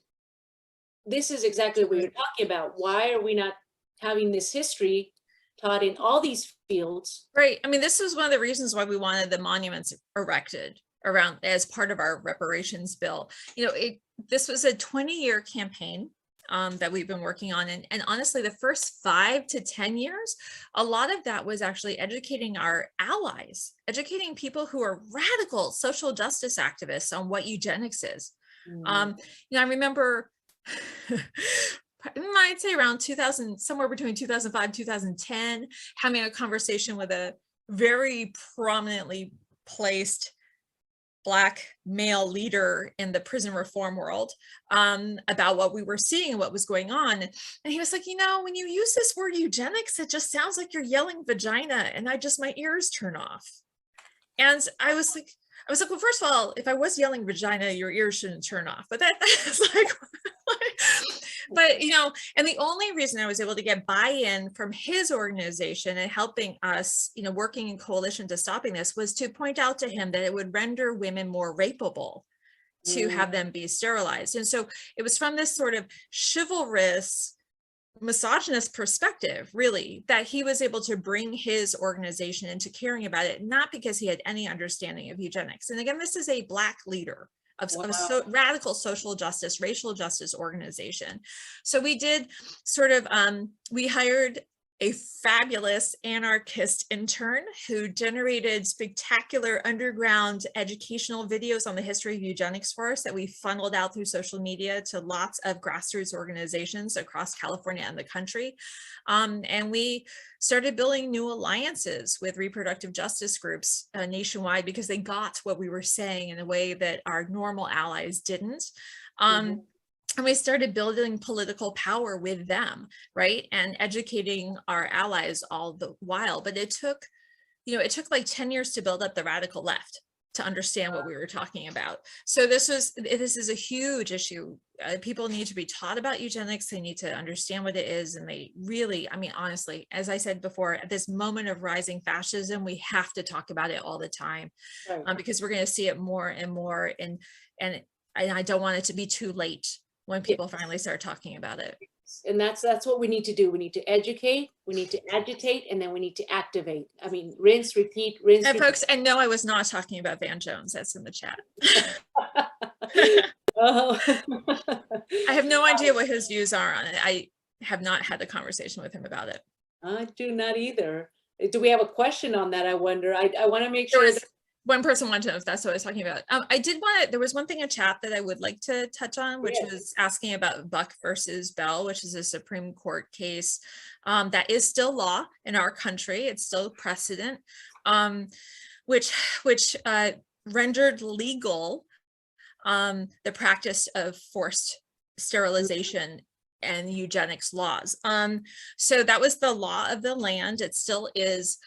This is exactly what you're talking about. Why are we not having this history taught in all these fields? Right. I mean, this is one of the reasons why we wanted the monuments erected around as part of our reparations bill. You know, this was a 20-year campaign that we've been working on. And honestly, the first 5 to 10 years, a lot of that was actually educating our allies, educating people who are radical social justice activists on what eugenics is. You know, I remember, I'd say around 2000, somewhere between 2005, 2010, having a conversation with a very prominently placed Black male leader in the prison reform world, about what we were seeing and what was going on. And he was like, when you use this word eugenics, it just sounds like you're yelling vagina, and my ears turn off. And I was like, well, first of all, if I was yelling vagina, your ears shouldn't turn off. But that's like, but and the only reason I was able to get buy-in from his organization and helping us, working in coalition to stopping this, was to point out to him that it would render women more rapeable to have them be sterilized. And so it was from this sort of chivalrous, misogynist perspective, really, that he was able to bring his organization into caring about it, not because he had any understanding of eugenics. And again, this is a Black leader of a radical social justice, racial justice organization. So we did sort of, we hired a fabulous anarchist intern who generated spectacular underground educational videos on the history of eugenics for us that we funneled out through social media to lots of grassroots organizations across California and the country. And we started building new alliances with reproductive justice groups nationwide, because they got what we were saying in a way that our normal allies didn't. And we started building political power with them, right? And educating our allies all the while. But it took like 10 years to build up the radical left to understand what we were talking about. So this is a huge issue. People need to be taught about eugenics. They need to understand what it is. And they really, honestly, as I said before, at this moment of rising fascism, we have to talk about it all the time, because we're going to see it more and more. And I don't want it to be too late when people finally start talking about it. And that's what we need to do. We need to educate, we need to agitate, and then we need to activate. Rinse, repeat, rinse. And folks, and no, I was not talking about Van Jones. That's in the chat. Oh. I have no idea what his views are on it. I have not had a conversation with him about it. I do not either. Do we have a question on that? I wonder. I want to make sure that one person wanted to know if that's what I was talking about. There was one thing in chat that I would like to touch on, which was asking about Buck versus Bell, which is a Supreme Court case that is still law in our country. It's still precedent, which rendered legal the practice of forced sterilization and eugenics laws. So that was the law of the land. It still is.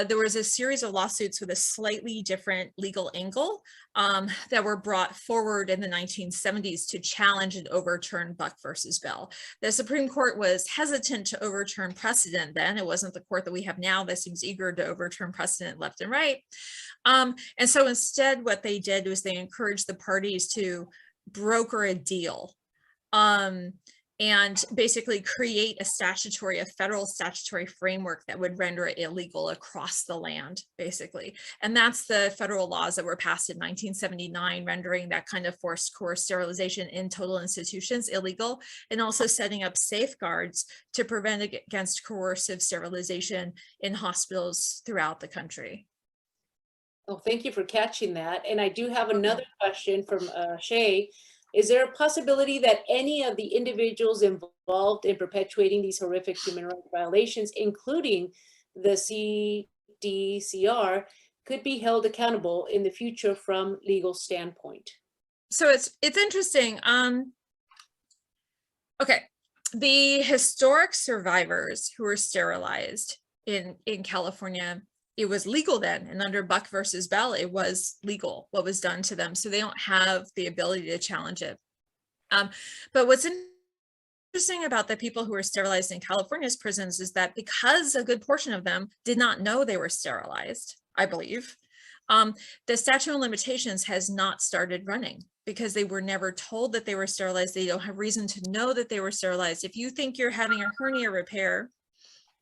There was a series of lawsuits with a slightly different legal angle that were brought forward in the 1970s to challenge and overturn Buck versus Bell. The Supreme Court was hesitant to overturn precedent then. It wasn't the court that we have now that seems eager to overturn precedent left and right. And so instead, what they did was they encouraged the parties to broker a deal and basically create a federal statutory framework that would render it illegal across the land, basically. And that's the federal laws that were passed in 1979, rendering that kind of forced coerced sterilization in total institutions illegal, and also setting up safeguards to prevent against coercive sterilization in hospitals throughout the country. Oh, thank you for catching that. And I do have another question from Shay. Is there a possibility that any of the individuals involved in perpetuating these horrific human rights violations, including the CDCR, could be held accountable in the future from legal standpoint? So it's interesting. Okay, the historic survivors who were sterilized in California, it was legal then, and under Buck versus Bell, it was legal what was done to them. So they don't have the ability to challenge it. But what's interesting about the people who were sterilized in California's prisons is that because a good portion of them did not know they were sterilized, I believe, the statute of limitations has not started running because they were never told that they were sterilized. They don't have reason to know that they were sterilized. If you think you're having a hernia repair,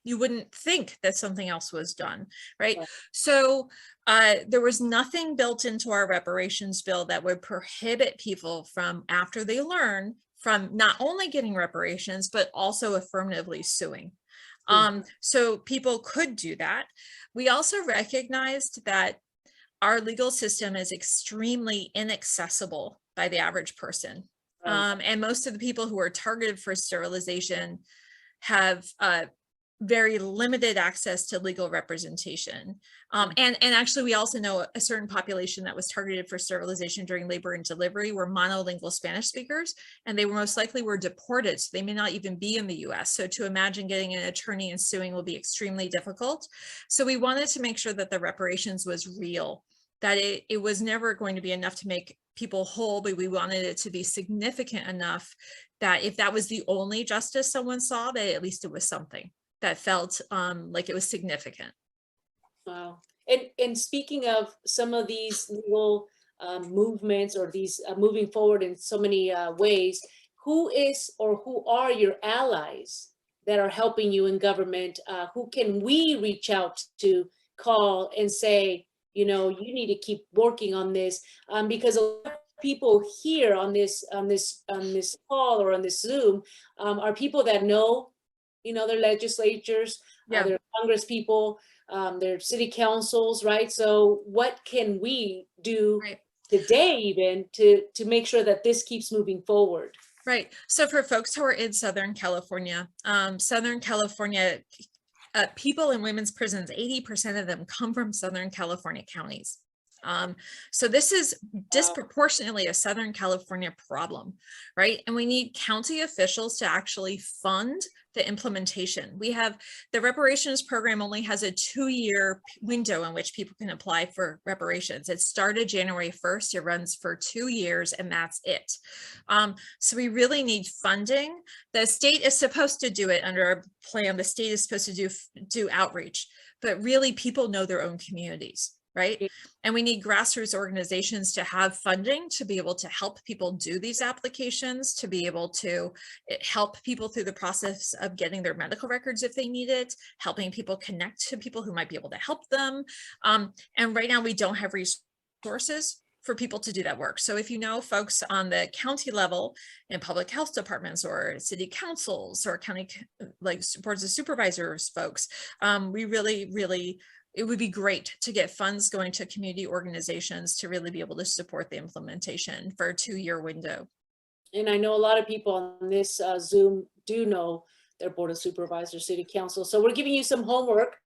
you wouldn't think that something else was done, right? So there was nothing built into our reparations bill that would prohibit people from, after they learn, from not only getting reparations, but also affirmatively suing. So people could do that. We also recognized that our legal system is extremely inaccessible by the average person. And most of the people who are targeted for sterilization have very limited access to legal representation. And actually, we also know a certain population that was targeted for sterilization during labor and delivery were monolingual Spanish speakers, and they were most likely were deported, so they may not even be in the US. So to imagine getting an attorney and suing will be extremely difficult. So we wanted to make sure that the reparations was real, that it was never going to be enough to make people whole, but we wanted it to be significant enough that if that was the only justice someone saw, that at least it was something that felt like it was significant. Wow. And speaking of some of these legal movements, or these moving forward in so many ways, who is or who are your allies that are helping you in government? Who can we reach out to, call and say, you know, you need to keep working on this? Because a lot of people here on this call or on this Zoom are people that know, you know, their legislatures, Yeah. their Congress people, their city councils, right? So what can we do today even to make sure that this keeps moving forward? Right. So for folks who are in Southern California, people in women's prisons, 80% of them come from Southern California counties. So this is disproportionately a Southern California problem, right? And we need county officials to actually fund the implementation. We have the reparations program only has a 2-year window in which people can apply for reparations. It started January 1st, it runs for 2 years, and that's it. So we really need funding. The state is supposed to do it under a plan. The state is supposed to do outreach, but really people know their own communities, right? And we need grassroots organizations to have funding to be able to help people do these applications, to be able to help people through the process of getting their medical records if they need it, helping people connect to people who might be able to help them. And right now we don't have resources for people to do that work. So if you know folks on the county level in public health departments or city councils or county like boards of supervisors folks, we really it would be great to get funds going to community organizations to really be able to support the implementation for a 2-year window. And I know a lot of people on this Zoom do know their board of supervisors, city council. So we're giving you some homework.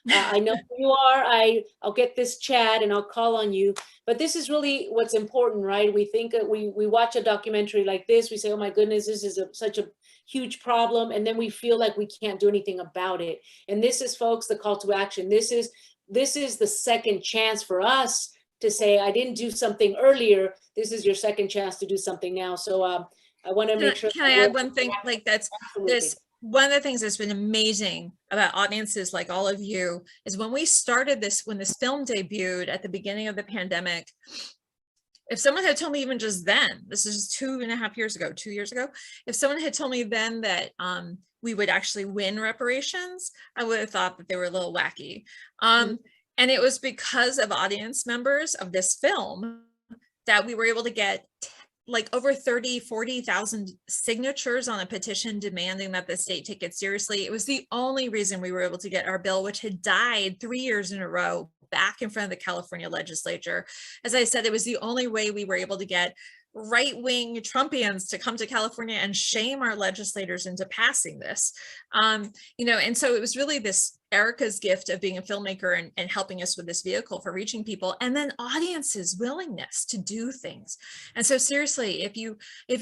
I know who you are. I'll get this chat and I'll call on you. But this is really what's important, right? We think we watch a documentary like this. We say, oh my goodness, this is such a huge problem. And then we feel like we can't do anything about it. And this is, folks, the call to action. This is the second chance for us to say, I didn't do something earlier. This is your second chance to do something now. So I want to make sure. Can I add one thing? Like that's this. One of the things that's been amazing about audiences like all of you is when we started this, when this film debuted at the beginning of the pandemic, if someone had told me even just then, this is 2.5 years ago, 2 years ago, if someone had told me then that we would actually win reparations, I would have thought that they were a little wacky. And it was because of audience members of this film that we were able to get like over 40,000 signatures on a petition demanding that the state take it seriously. It was the only reason we were able to get our bill, which had died 3 years in a row, back in front of the California legislature. As I said, it was the only way we were able to get right-wing Trumpians to come to California and shame our legislators into passing this. You know, and so it was really this Erica's gift of being a filmmaker and helping us with this vehicle for reaching people, and then audiences' willingness to do things. And so seriously, if you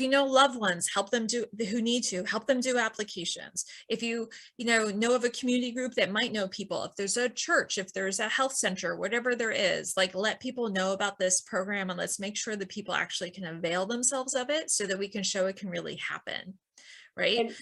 know loved ones, help them do, who need to, help them do applications. If you know of a community group that might know people, if there's a church, if there's a health center, whatever there is, like let people know about this program, and let's make sure that people actually can avail themselves of it so that we can show it can really happen, right?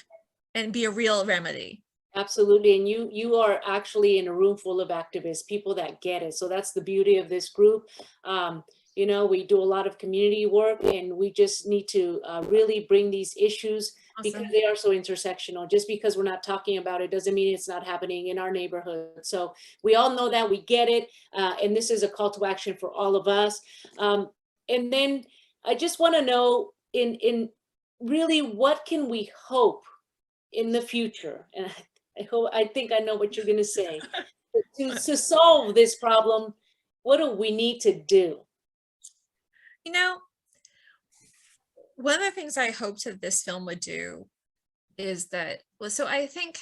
And be a real remedy. Absolutely. And you are actually in a room full of activists, people that get it. So that's the beauty of this group. You know, we do a lot of community work, and we just need to really bring these issues because they are so intersectional. Just because we're not talking about it doesn't mean it's not happening in our neighborhood. So we all know that, we get it. And this is a call to action for all of us. And then I just want to know in really, what can we hope in the future? And I think I know what you're going to say. To solve this problem, what do we need to do? You know, one of the things I hoped that this film would do is that, well, so I think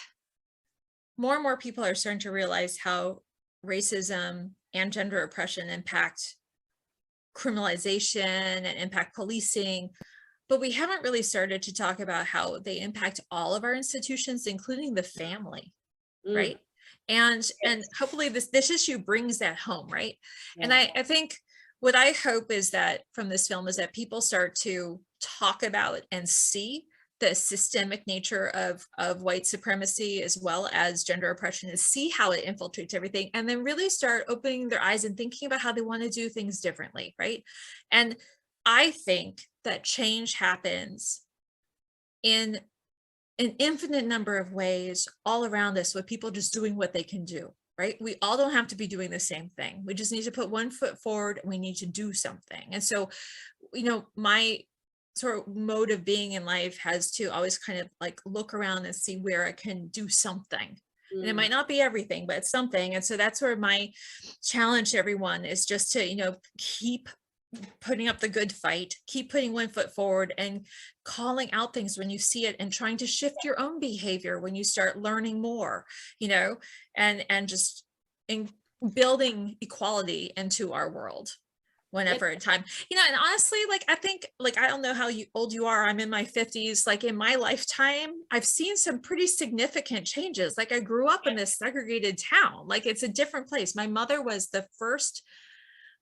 more and more people are starting to realize how racism and gender oppression impact criminalization and impact policing, but we haven't really started to talk about how they impact all of our institutions, including the family, Mm, right? And yes, hopefully this issue brings that home, right? And yeah. I think what I hope is that from this film is that people start to talk about and see the systemic nature of white supremacy as well as gender oppression, and see how it infiltrates everything, and then really start opening their eyes and thinking about how they want to do things differently, right? And I think that change happens in an infinite number of ways all around us with people just doing what they can do, right? We all don't have to be doing the same thing. We just need to put one foot forward and we need to do something. And so, my sort of mode of being in life has to always kind of like look around and see where I can do something. And it Mm. might not be everything, but it's something. And so that's where my challenge to everyone is just to, keep putting up the good fight, keep putting one foot forward and calling out things when you see it, and trying to shift your own behavior when you start learning more, and just in building equality into our world whenever at time. And honestly, like, I think, like, I don't know how old you are. I'm in my 50s. Like, in my lifetime, I've seen some pretty significant changes. Like, I grew up in this segregated town. Like, it's a different place. My mother was the first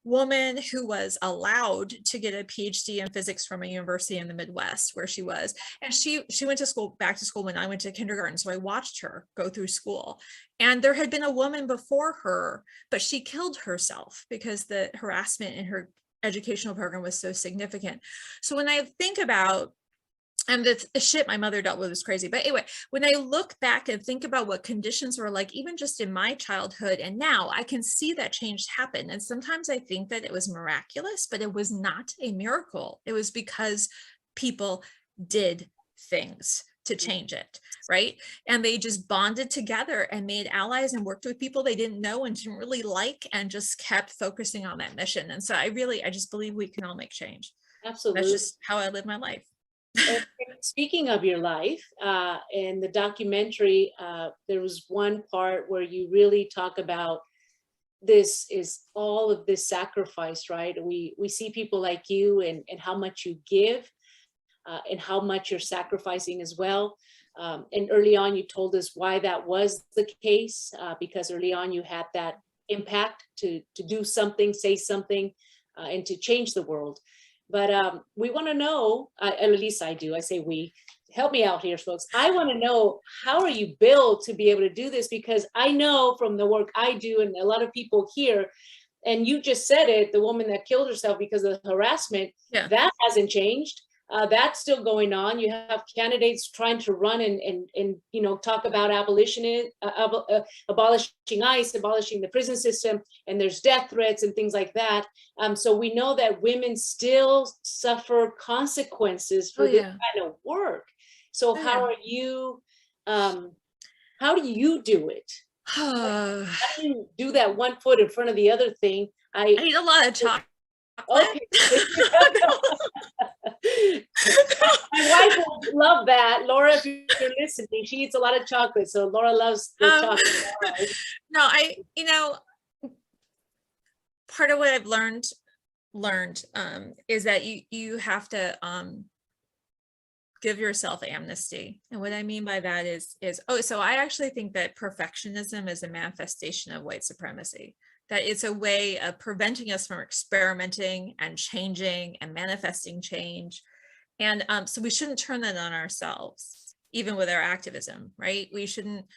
woman who was allowed to get a PhD in physics from a university in the Midwest where she was. And she went to back to school when I went to kindergarten. So I watched her go through school. And there had been a woman before her, but she killed herself because the harassment in her educational program was so significant. So when I think about, and the shit my mother dealt with was crazy. But anyway, when I look back and think about what conditions were like, even just in my childhood and now, I can see that change happen. And sometimes I think that it was miraculous, but it was not a miracle. It was because people did things to change it, right? And they just bonded together and made allies and worked with people they didn't know and didn't really like, and just kept focusing on that mission. And so I just believe we can all make change. That's Absolutely. just how I live my life. And speaking of your life, in the documentary, there was one part where you really talk about this is all of this sacrifice, right? We see people like you and how much you give, and how much you're sacrificing as well. And early on, you told us why that was the case, because early on you had that impact to do something, say something, and to change the world. But we want to know, at least I do, I say we, help me out here, folks. I want to know, how are you built to be able to do this? Because I know from the work I do and a lot of people here, and you just said it, the woman that killed herself because of the harassment, Yeah. that hasn't changed. That's still going on. You have candidates trying to run and talk about abolishing ICE, abolishing the prison system, and there's death threats and things like that. So we know that women still suffer consequences Oh for this yeah. kind of work. So Oh how yeah. are you? How do you do it? I How do you do that one foot in front of the other thing? eat a lot of chocolate. Okay. My wife will love that. Laura, if you're listening, she eats a lot of chocolate. So Laura loves the Um, chocolate. no, part of what I've learned is that you have to give yourself amnesty. And what I mean by that is so I actually think that perfectionism is a manifestation of white supremacy, that it's a way of preventing us from experimenting and changing and manifesting change. And so we shouldn't turn that on ourselves, even with our activism, right? We shouldn't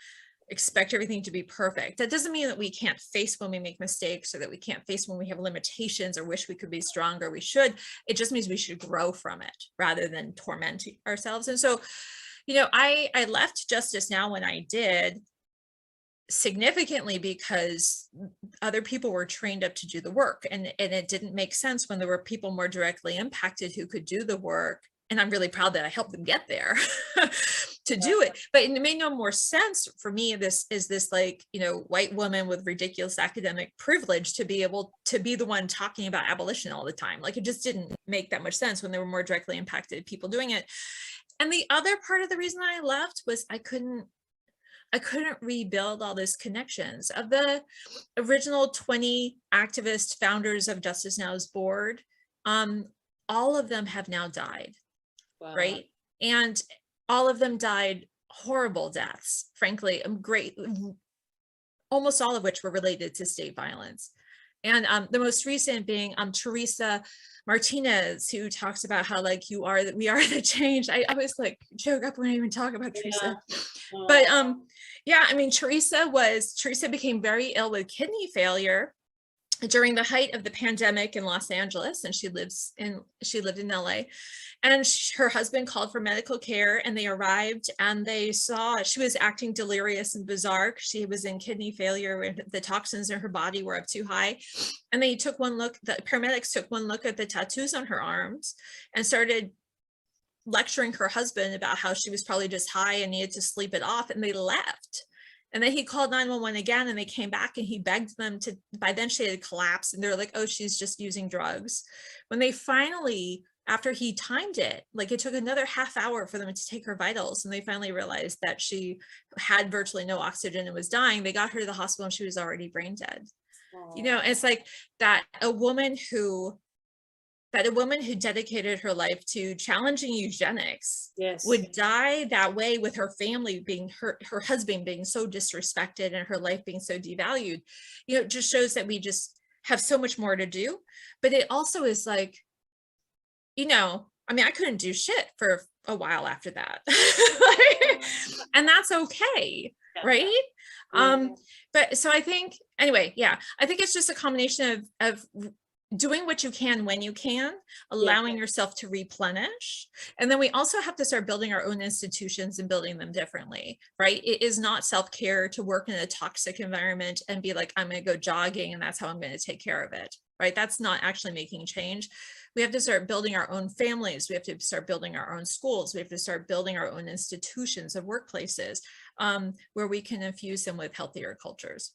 expect everything to be perfect. That doesn't mean that we can't face when we make mistakes, or that we can't face when we have limitations or wish we could be stronger. We should. It just means we should grow from it rather than torment ourselves. And so, I left Justice Now when I did, significantly because other people were trained up to do the work, and it didn't make sense when there were people more directly impacted who could do the work. And I'm really proud that I helped them get there to do it. But it made no more sense for me. This like, white woman with ridiculous academic privilege to be able to be the one talking about abolition all the time. Like, it just didn't make that much sense when there were more directly impacted people doing it. And the other part of the reason I left was I couldn't rebuild all those connections. Of the original 20 activist founders of Justice Now's board, all of them have now died, Wow. right? And all of them died horrible deaths, frankly, great, almost all of which were related to state violence. And the most recent being Teresa Martinez, who talks about how like we are the change. I always like joke up when I even talk about Teresa. But yeah, I mean, Teresa became very ill with kidney failure during the height of the pandemic in Los Angeles, and she lived in LA. And her husband called for medical care, and they arrived and they saw she was acting delirious and bizarre. She was in kidney failure and the toxins in her body were up too high. And they took one look, the paramedics took one look at the tattoos on her arms and started lecturing her husband about how she was probably just high and needed to sleep it off, and they left. And then he called 911 again, and they came back and he begged them to, by then she had collapsed, and they're like, oh, she's just using drugs. When they finally, after he timed it, like it took another half hour for them to take her vitals, and they finally realized that she had virtually no oxygen and was dying. They got her to the hospital and she was already brain dead. You know, it's like that a woman who dedicated her life to challenging eugenics would die that way, with her family being her husband being so disrespected and her life being so devalued. You know, it just shows that we just have so much more to do. But it also is like, you know, I mean, I couldn't do shit for a while after that. And that's okay, right? But so I think, anyway, yeah, I think it's just a combination of doing what you can when you can, allowing yourself to replenish. And then we also have to start building our own institutions and building them differently, right? It is not self-care to work in a toxic environment and be like, I'm going to go jogging and that's how I'm going to take care of it, right? That's not actually making change. We have to start building our own families. We have to start building our own schools. We have to start building our own institutions of workplaces where we can infuse them with healthier cultures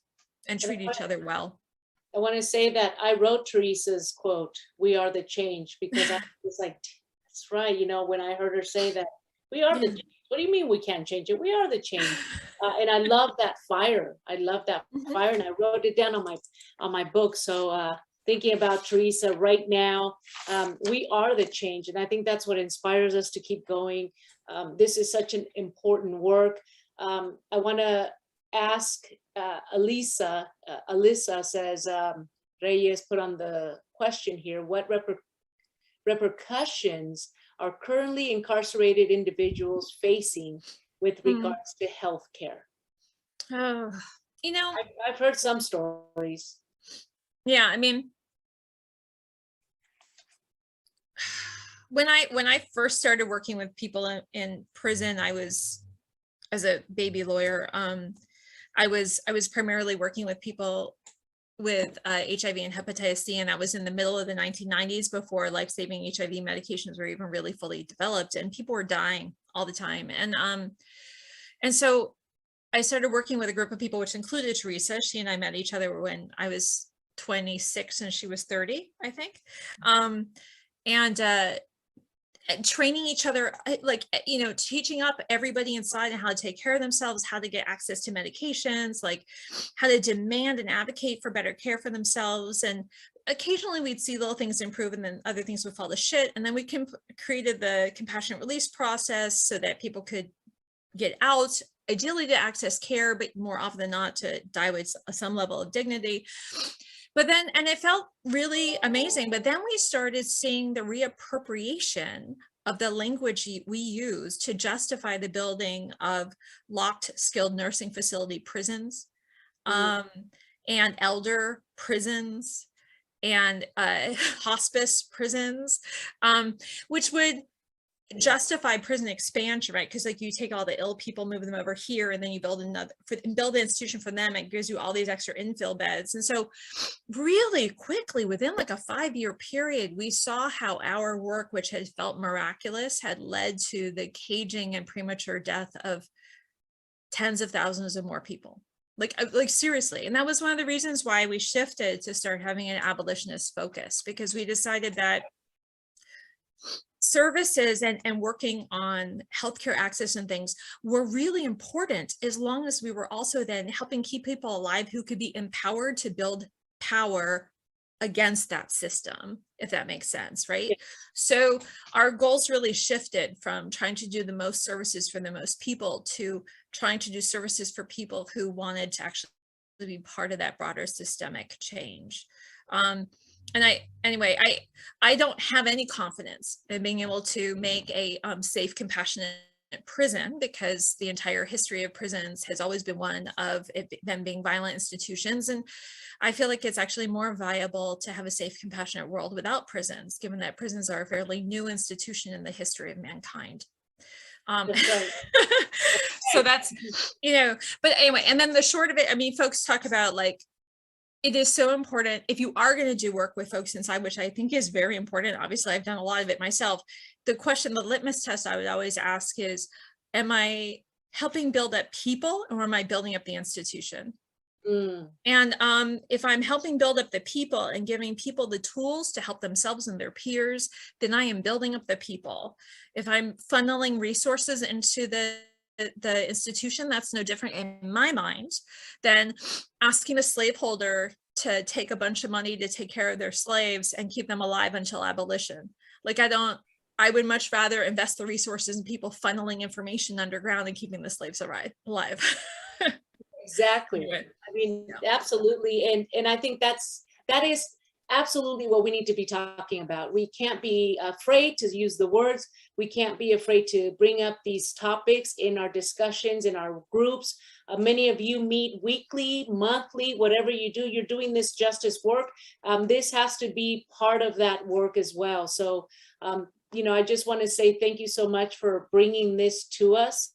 and treat each other well. I want to say that I wrote Teresa's quote, "We are the change," because I was like, that's right. You know, when I heard her say that, we are the change. What do you mean we can't change it? We are the change. And I love that fire. I love that fire. And I wrote it down on my book. So thinking about Teresa right now, we are the change. And I think that's what inspires us to keep going. This is such an important work. I want to ask Alyssa says, Reyes put on the question here, what repercussions are currently incarcerated individuals facing with regards to healthcare? Oh, you know, I've heard some stories. Yeah, I mean, when I first started working with people in prison, I was, as a baby lawyer, I was primarily working with people with HIV and hepatitis C, and that was in the middle of the 1990s, before life-saving HIV medications were even really fully developed, and people were dying all the time. And so I started working with a group of people, which included Teresa. She and I met each other when I was 26 and she was 30, I think. Training each other, like, you know, teaching up everybody inside and how to take care of themselves, how to get access to medications, like how to demand and advocate for better care for themselves. And occasionally we'd see little things improve and then other things would fall to shit. And then we created the compassionate release process so that people could get out, ideally to access care, but more often than not to die with some level of dignity. But then, and it felt really amazing, but then we started seeing the reappropriation of the language we use to justify the building of locked skilled nursing facility prisons, and elder prisons, and hospice prisons, which would justify prison expansion, right? Because like you take all the ill people, move them over here, and then you build an institution for them. It gives you all these extra infill beds. And so really quickly, within like a 5-year period, we saw how our work, which had felt miraculous, had led to the caging and premature death of tens of thousands of more people. Like seriously. And that was one of the reasons why we shifted to start having an abolitionist focus, because we decided that services and working on healthcare access and things were really important, as long as we were also then helping keep people alive who could be empowered to build power against that system, if that makes sense, right? Yeah. So our goals really shifted from trying to do the most services for the most people to trying to do services for people who wanted to actually be part of that broader systemic change. And I don't have any confidence in being able to make a safe, compassionate prison, because the entire history of prisons has always been one of them being violent institutions. And I feel like it's actually more viable to have a safe, compassionate world without prisons, given that prisons are a fairly new institution in the history of mankind. That's right. So that's, but anyway, and then the short of it, I mean, folks talk about like, it is so important if you are going to do work with folks inside, which I think is very important. Obviously, I've done a lot of it myself. The question, the litmus test I would always ask is, am I helping build up people, or am I building up the institution? And if I'm helping build up the people and giving people the tools to help themselves and their peers, then I am building up the people. If I'm funneling resources into the institution, that's no different in my mind than asking a slaveholder to take a bunch of money to take care of their slaves and keep them alive until abolition. Like, I would much rather invest the resources in people funneling information underground and keeping the slaves alive. Exactly. I mean, absolutely. And I think that is absolutely what we need to be talking about. We can't be afraid to use the words. We can't be afraid to bring up these topics in our discussions, in our groups. Many of you meet weekly, monthly, whatever you do, you're doing this justice work. This has to be part of that work as well. So, I just want to say thank you so much for bringing this to us.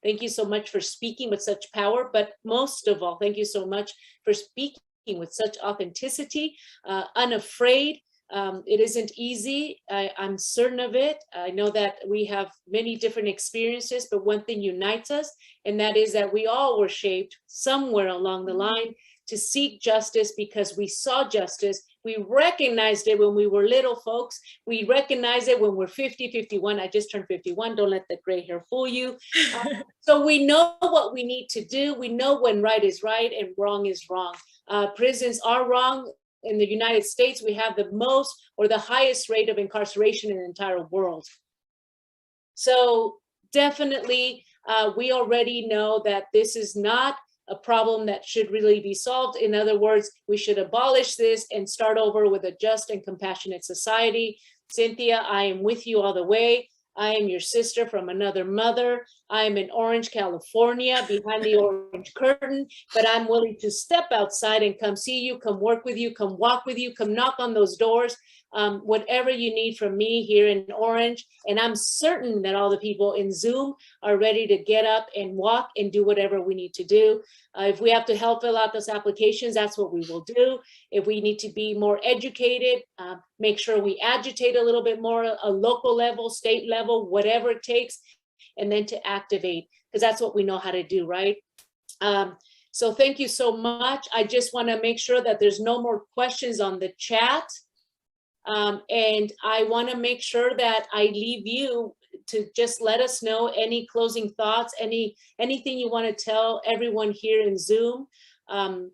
Thank you so much for speaking with such power, but most of all, thank you so much for speaking with such authenticity, unafraid. It isn't easy. I'm certain of it. I know that we have many different experiences, but one thing unites us, and that is that we all were shaped somewhere along the line to seek justice because we saw justice. We recognized it when we were little folks. We recognize it when we're 50, 51. I just turned 51. Don't let the gray hair fool you. So we know what we need to do. We know when right is right and wrong is wrong. Prisons are wrong. In the United States, we have the most or the highest rate of incarceration in the entire world. So definitely, we already know that this is not a problem that should really be solved. In other words, we should abolish this and start over with a just and compassionate society. Cynthia, I am with you all the way. I am your sister from another mother. I am in Orange, California, behind the orange curtain, but I'm willing to step outside and come see you, come work with you, come walk with you, come knock on those doors. Whatever you need from me here in Orange. And I'm certain that all the people in Zoom are ready to get up and walk and do whatever we need to do. If we have to help fill out those applications, that's what we will do. If we need to be more educated, make sure we agitate a little bit more, a local level, state level, whatever it takes, and then to activate, because that's what we know how to do, right? So thank you so much. I just want to make sure that there's no more questions on the chat. And I want to make sure that I leave you to just let us know any closing thoughts, anything you want to tell everyone here in Zoom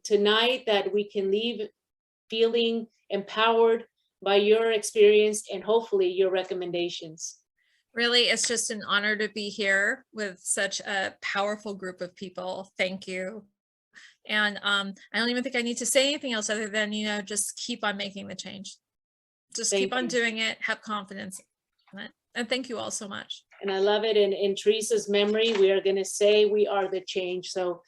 tonight, that we can leave feeling empowered by your experience and hopefully your recommendations. Really, it's just an honor to be here with such a powerful group of people. Thank you. And I don't even think I need to say anything else other than, just keep on making the change. Just keep on doing it, have confidence in it. And thank you all so much. And I love it. And in Teresa's memory, we are going to say we are the change. So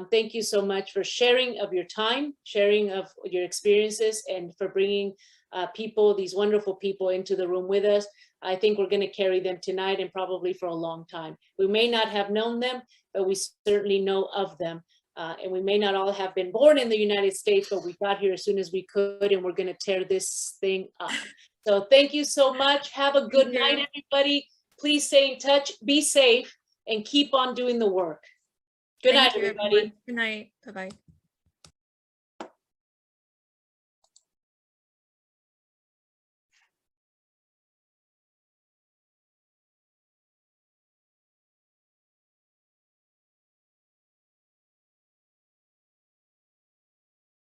thank you so much for sharing of your time, sharing of your experiences, and for bringing people, these wonderful people, into the room with us. I think we're going to carry them tonight and probably for a long time. We may not have known them, but we certainly know of them. And we may not all have been born in the United States, but we got here as soon as we could, and we're going to tear this thing up. So thank you so much. Have a good night, everybody. Please stay in touch, be safe, and keep on doing the work. Good night, everybody. Good night. Bye-bye.